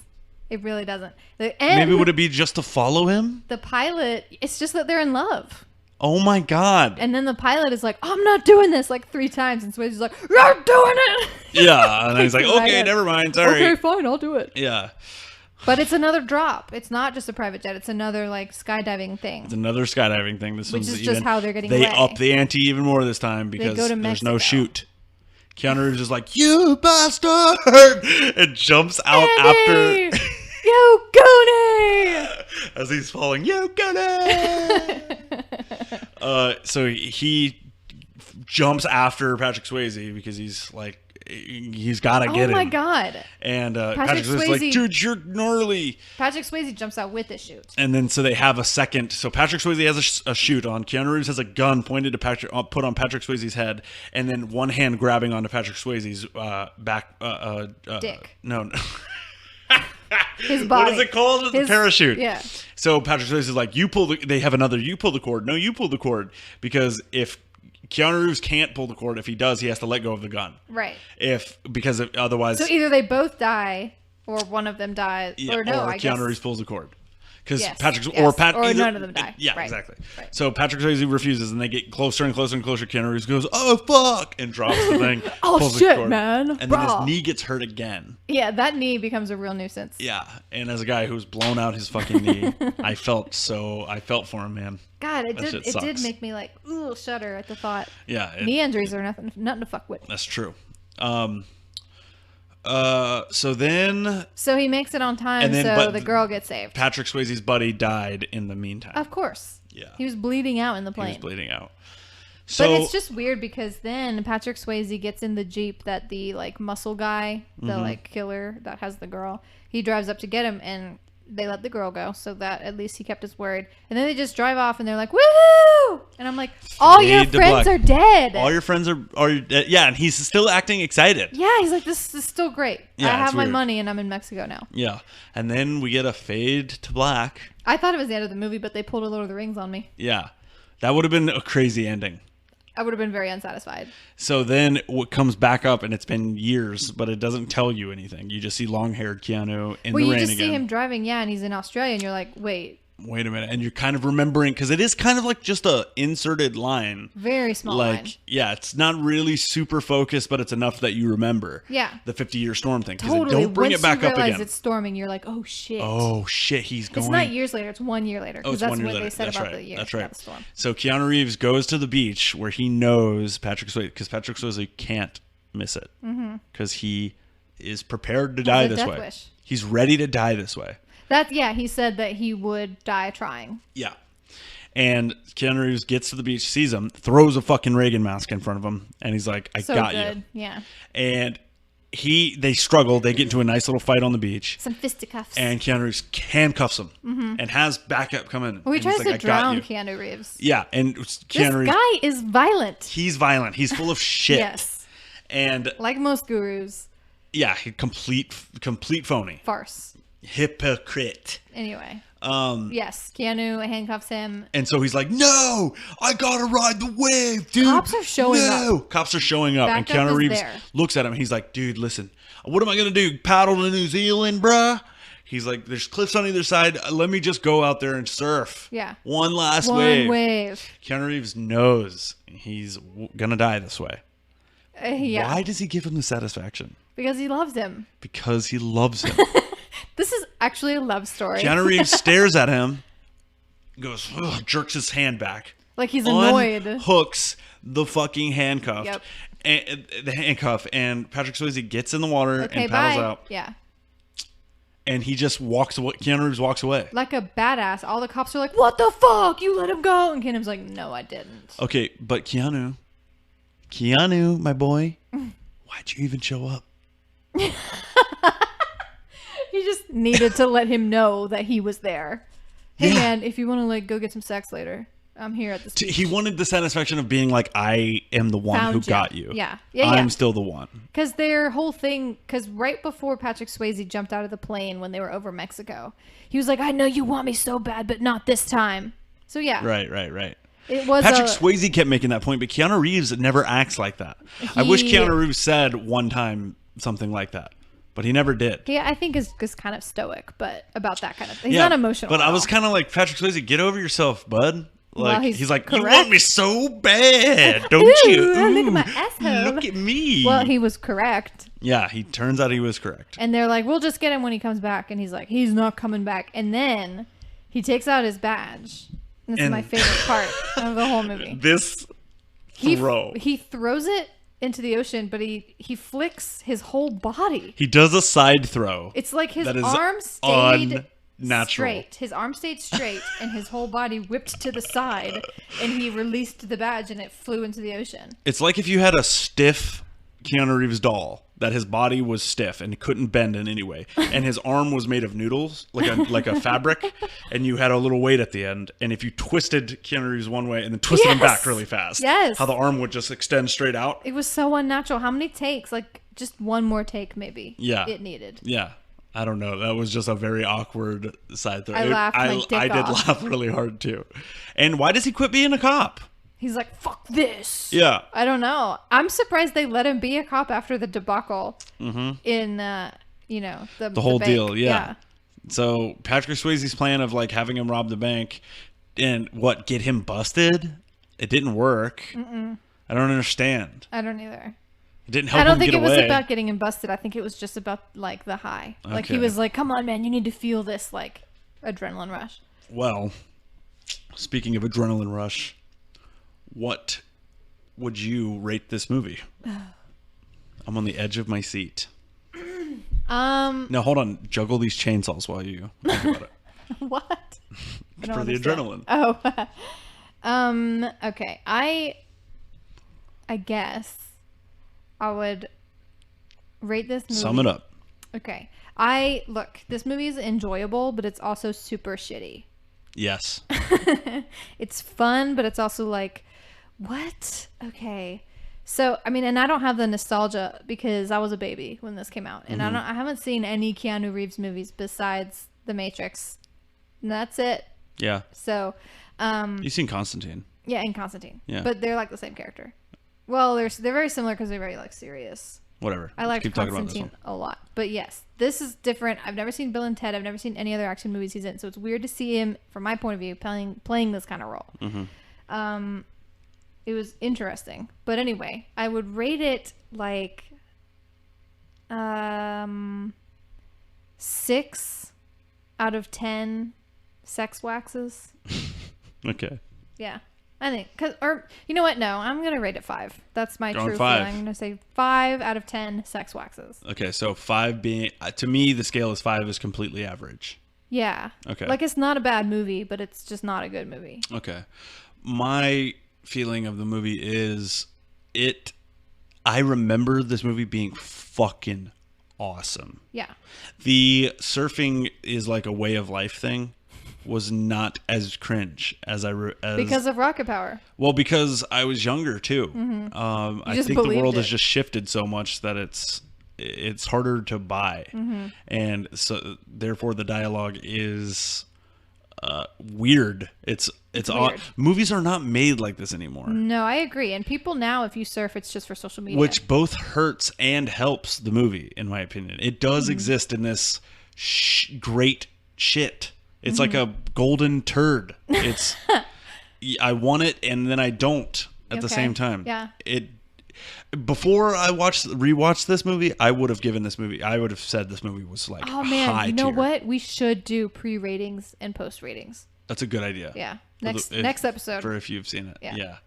It really doesn't. Maybe would it be just to follow him? The pilot, it's just that they're in love. Oh my God. And then the pilot is like, I'm not doing this, like 3 times. And Swayze's like, you're doing it. Yeah. And he's like, Right okay, in. never mind. Sorry. Okay, fine, I'll do it. Yeah. But it's another drop. It's not just a private jet. It's another like skydiving thing. It's another skydiving thing. This Which one's is just even, how they're getting They away. up the ante even more this time because go to there's no Mexico. shoot. Keanu Reeves is like, you bastard! And jumps out Eddie! after... You Goonie! As he's falling, you Goonie! So he jumps after Patrick Swayze because he's like, he's got to get him. Oh my God. And Patrick Patrick Swayze's like, Swayze- dude, you're gnarly. Patrick Swayze jumps out with the chute. And then so they have a second. So Patrick Swayze has a shoot on. Keanu Reeves has a gun pointed to put on Patrick Swayze's head, and then one hand grabbing onto Patrick Swayze's back. Dick. No. His body. What is it called? The parachute. Yeah. So Patrick Swayze is like, you pull the. They have another. You pull the cord. No, you pull the cord because if Keanu Reeves can't pull the cord, if he does, he has to let go of the gun. Right. Because otherwise. So either they both die, or one of them dies, Yeah, or no, or I Keanu guess. Reeves pulls the cord. Because Yes, Patrick yes. Or either, none of them die. Yeah, Right, exactly. right. So Patrick Swayze refuses, and they get closer and closer and closer. Keanu Reeves goes, "Oh fuck!" and drops the thing. Oh, pulls the shit, cord, man. And then his Brah. knee gets hurt again. Yeah, that knee becomes a real nuisance. Yeah, and as a guy who's blown out his fucking knee, I felt for him, man. God, it That shit did sucks. make me like ooh shudder at the thought. Yeah, Knee injuries are nothing to fuck with. That's true. So then So he makes it on time, And then- so but the girl gets saved. Patrick Swayze's buddy died in the meantime. Of course. Yeah. He was bleeding out in the He plane. was bleeding out. So But it's just weird because then Patrick Swayze gets in the Jeep that the like muscle guy, the like killer that has the girl, he drives up to get him, and they let the girl go, so that at least he kept his word. And then they just drive off and they're like, woohoo! And I'm like, all your Fade to friends black. are dead. all your friends are yeah, and he's still acting excited. Yeah, he's like, this is still great. Yeah, I it's have my weird. money and I'm in Mexico now. Yeah, and then we get a fade to black. I thought it was the end of the movie, but they pulled a Lord of the Rings on me. Yeah, that would have been a crazy ending. I would have been very unsatisfied. So then what comes back up, and it's been years, but it doesn't tell you anything. You just see long-haired Keanu in Well, the you rain just again. see him driving, yeah, and he's in Australia, and you're like, wait, Wait a minute, and you're kind of remembering because it is kind of like just a inserted line. very small Like, line. yeah, it's not really super focused, but it's enough that you remember. Yeah. The 50-year storm thing. 'cause Totally. they don't bring Once it back you up realize again. it's storming, you're like, oh shit. Oh shit, he's going. It's not years later. It's 1 year later. Oh, Because it's that's 1 year what later. they said That's about right. the year. That's about right. the storm. So Keanu Reeves goes to the beach where he knows Patrick Swayze, because Patrick Swayze can't miss it, because he is prepared to die a this death way. wish. He's ready to die this way. He said that he would die trying. Yeah. And Keanu Reeves gets to the beach, sees him, throws a fucking Reagan mask in front of him, and he's like, "I So got good. you." Yeah. And they struggle. They get into a nice little fight on the beach. Some fisticuffs. And Keanu Reeves handcuffs him and has backup come in. well, he and tries he's like, to "I got drown you." Keanu Reeves. Yeah, and This Keanu Reeves, guy is violent. he's violent. He's full of shit. Yes. And Like most gurus. yeah, complete phony. Farce. Hypocrite. Anyway. Yes. Keanu handcuffs him. And so he's like, "No, I gotta ride the wave, dude." Cops are showing up. Cops are showing up, and Backup Keanu is Reeves there. looks at him. And he's like, "Dude, listen, what am I gonna do? Paddle to New Zealand, bruh?" He's like, "There's cliffs on either side. Let me just go out there and surf. Yeah. One last One wave." wave. Keanu Reeves knows he's gonna die this way. Yeah. Why does he give him the satisfaction? Because he loves him. Because he loves him. This is actually a love story. Keanu Reeves stares at him, goes, ugh, jerks his hand back. Like he's annoyed. Hooks the fucking handcuff. Yep. And the handcuff, and Patrick Swayze gets in the water and paddles out. Yeah. And he just walks away. Keanu Reeves walks away. Like a badass. All the cops are like, what the fuck? You let him go. And Keanu's like, no, I didn't. Okay, but Keanu, my boy, why'd you even show up? He just needed to let him know that he was there. Hey, Yeah. man, if you want to like go get some sex later, I'm here at the beach. He wanted the satisfaction of being like, I am the one Found who you. got you. Yeah. Yeah, I'm yeah. still the one. Because their whole thing, because right before Patrick Swayze jumped out of the plane when they were over Mexico, he was like, I know you want me so bad, but not this time. So yeah. Right. It was Patrick Swayze kept making that point, but Keanu Reeves never acts like that. I wish Keanu Reeves said one time something like that, but he never did. Yeah, I think is kind of stoic, but about that kind of thing. He's not emotional. But at I was all. kind of like, Patrick Swayze, get over yourself, bud. Like, Well, he's like, correct. you want me so bad, don't you? Look at my asshole. Look at me. Well, he was correct. Yeah, he turns out he was correct. And they're like, we'll just get him when he comes back. And he's like, he's not coming back. And then he takes out his badge. And this is my favorite part of the whole movie. This throw. He throws it into the ocean, but he flicks his whole body. He does a side throw. It's like his that is arm stayed unnatural. straight. His arm stayed straight, and his whole body whipped to the side, and he released the badge, and it flew into the ocean. It's like if you had a stiff Keanu Reeves doll that his body was stiff and couldn't bend in any way, and his arm was made of noodles, like a fabric, and you had a little weight at the end, and if you twisted Keanu Reeves one way and then twisted him back really fast, how the arm would just extend straight out. It was so unnatural. How many takes? Like just one more take, maybe. Yeah, it needed. Yeah, I don't know. That was just a very awkward side throw. I laughed my dick I did off. laugh really hard too. And why does he quit being a cop? He's like, fuck this. Yeah. I don't know. I'm surprised they let him be a cop after the debacle in, the whole bank. deal. Yeah. So Patrick Swayze's plan of like having him rob the bank and get him busted? It didn't work. I don't understand. I don't either. It didn't help him I don't think get it was away. about getting him busted. I think it was just about like the high. Like he Okay. was like, come on, man, you need to feel this like adrenaline rush. Well, speaking of adrenaline rush, what would you rate this movie? I'm on the edge of my seat. Now hold on, juggle these chainsaws while you think about it. What? I don't For the understand. adrenaline. Oh. Okay. I guess I would rate this movie. Sum it up. Okay. Look, this movie is enjoyable, but it's also super shitty. Yes. It's fun, but it's also like, what? Okay. So, I mean, and I don't have the nostalgia because I was a baby when this came out. And I haven't seen any Keanu Reeves movies besides The Matrix. And that's it. Yeah. So, You've seen Constantine. yeah, and Constantine. Yeah. But they're like the same character. Well, they're very similar because they're very like serious. Whatever. I liked Keep talking about this Constantine one. a lot. But yes, this is different. I've never seen Bill and Ted. I've never seen any other action movies he's in. So it's weird to see him, from my point of view, playing this kind of role. It was interesting. But anyway, I would rate it like 6 out of 10 sex waxes. Okay. Yeah. I think, or you know what? No, I'm going to rate it 5. That's my Going true 5. feeling. I'm going to say 5 out of 10 sex waxes. Okay, so 5 being, to me, the scale is 5 is completely average. Yeah. Okay. Like, it's not a bad movie, but it's just not a good movie. Okay. My feeling of the movie is I remember this movie being fucking awesome. Yeah. The surfing is like a way of life thing was not as cringe as Because of Rocket Power. well, because I was younger too. I just think the believed world it. has just shifted so much that it's harder to buy, and so therefore the dialogue is weird. It's weird. Movies are not made like this anymore, No, I agree. And people now, if you surf, it's just for social media. which both hurts and helps the movie, in my opinion. It does exist in this great shit. It's like a golden turd. It's I want it and then I don't at the Okay. same time. Yeah. before I rewatched this movie, I would have said this movie was like Oh man, high you know tier. what? We should do pre-ratings and post-ratings. That's a good idea. Yeah. Next episode. For if you've seen it. Yeah.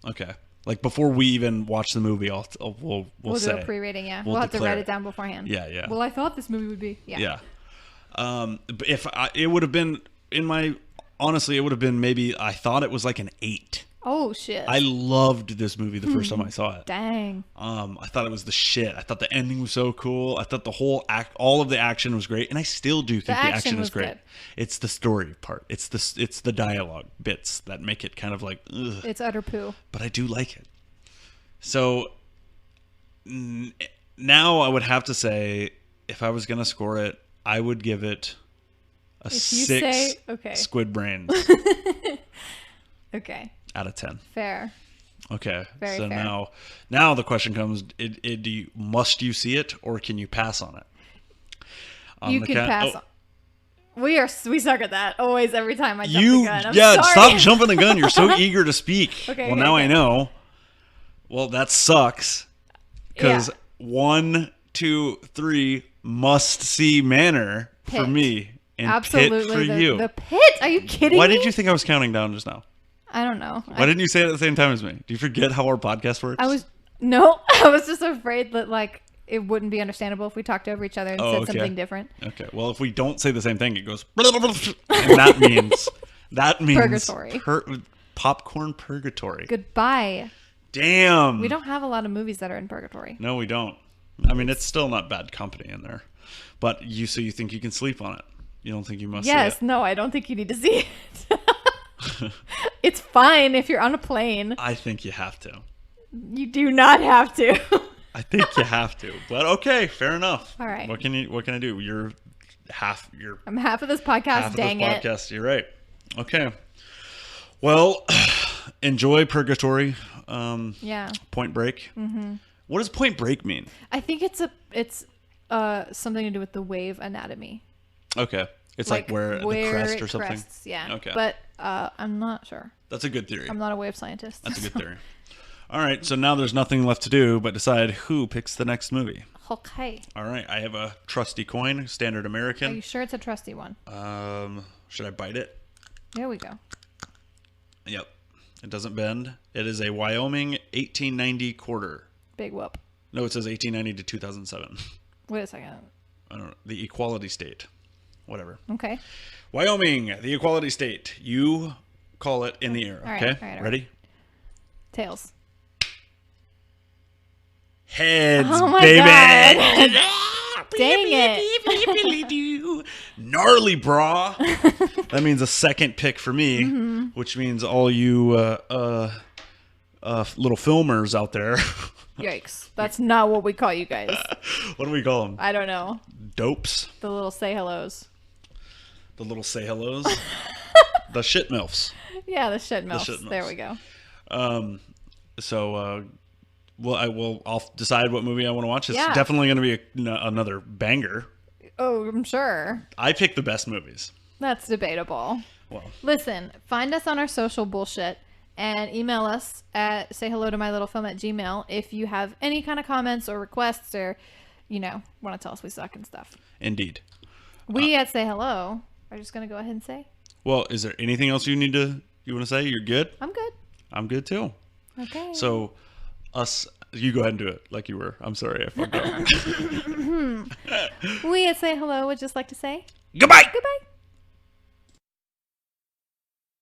Okay. Like before we even watch the movie, we'll say. Do a pre-rating, yeah. We'll We'll have to declare write it. it down beforehand. Yeah. Well, I thought this movie would be. Yeah. But it would have been honestly, it would have been maybe, I thought it was like an 8. Oh shit. I loved this movie the first time I saw it. Dang. I thought it was the shit. I thought the ending was so cool. I thought the whole all of the action was great, and I still do think the action is great. Good. It's the story part. It's the dialogue bits that make it kind of like ugh. It's utter poo. But I do like it. So now I would have to say, if I was gonna score it, I would give it a 6 squid brains Okay. out of 10. Fair. Okay. Very so fair. now the question comes: must you see it, or can you pass on it? You can pass on. We suck at that. Always, every time I jump the gun. I'm sorry. Stop jumping the gun. You're so eager to speak. Okay, well, now I know. Well, that sucks. Because Yeah. 1, 2, 3 must see Manor for Pit. me, and Absolutely. Pit for you. The Pit? Are you kidding Why me? did you think I was counting down just now? I don't know. Why didn't you say it at the same time as me? Do you forget how our podcast works? I was just afraid that like it wouldn't be understandable if we talked over each other and said something different. Okay. Well, if we don't say the same thing, it goes, and that means Purgatory. Popcorn purgatory. Goodbye. Damn. We don't have a lot of movies that are in purgatory. No, we don't. I mean, it's still not bad company in there, but you think you can sleep on it? You don't think you must? Yes. See it? No, I don't think you need to see it. It's fine if you're on a plane. I think you have to. You do not have to. I think you have to. But okay, fair enough. All right. What can I do? I'm half of this podcast. Half Dang of this podcast. You're right. Okay. Well, enjoy Purgatory. Yeah. Point Break. Mm-hmm. What does Point Break mean? I think it's something to do with the wave anatomy. Okay. It's like where the crest or something? Crests, yeah. Okay. But I'm not sure. That's a good theory. I'm not a wave scientist. That's a good theory. All right. So now there's nothing left to do but decide who picks the next movie. Okay. All right. I have a trusty coin, standard American. Are you sure it's a trusty one? Should I bite it? There we go. Yep. It doesn't bend. It is a Wyoming 1890 quarter. Big whoop. No, it says 1890 to 2007. Wait a second. I don't know. The Equality State. Whatever. Okay. Wyoming, the Equality State. You call it in the air. All right, Okay? all right. Ready? Tails. Heads, Oh my baby. God. Dang it. Gnarly bra. That means a second pick for me, which means all you little filmers out there. Yikes. That's not what we call you guys. What do we call them? I don't know. Dopes. The little say hellos. The little say hellos. The shit milfs. Yeah, the shit milfs. shit milfs. There we go. I'll decide what movie I want to watch. It's Yeah. definitely going to be another banger. Oh, I'm sure. I pick the best movies. That's debatable. Well, Listen, find us on our social bullshit and email us at sayhellotomylittlefilm@gmail.com if you have any kind of comments or requests or, want to tell us we suck and stuff. indeed. We at Say Hello are just going to go ahead and say, Well, is there anything else you want to say? You're good? I'm good. I'm good too. Okay. So, you go ahead and do it like you were. I'm sorry, I fucked up. We at Say Hello would just like to say Goodbye! goodbye.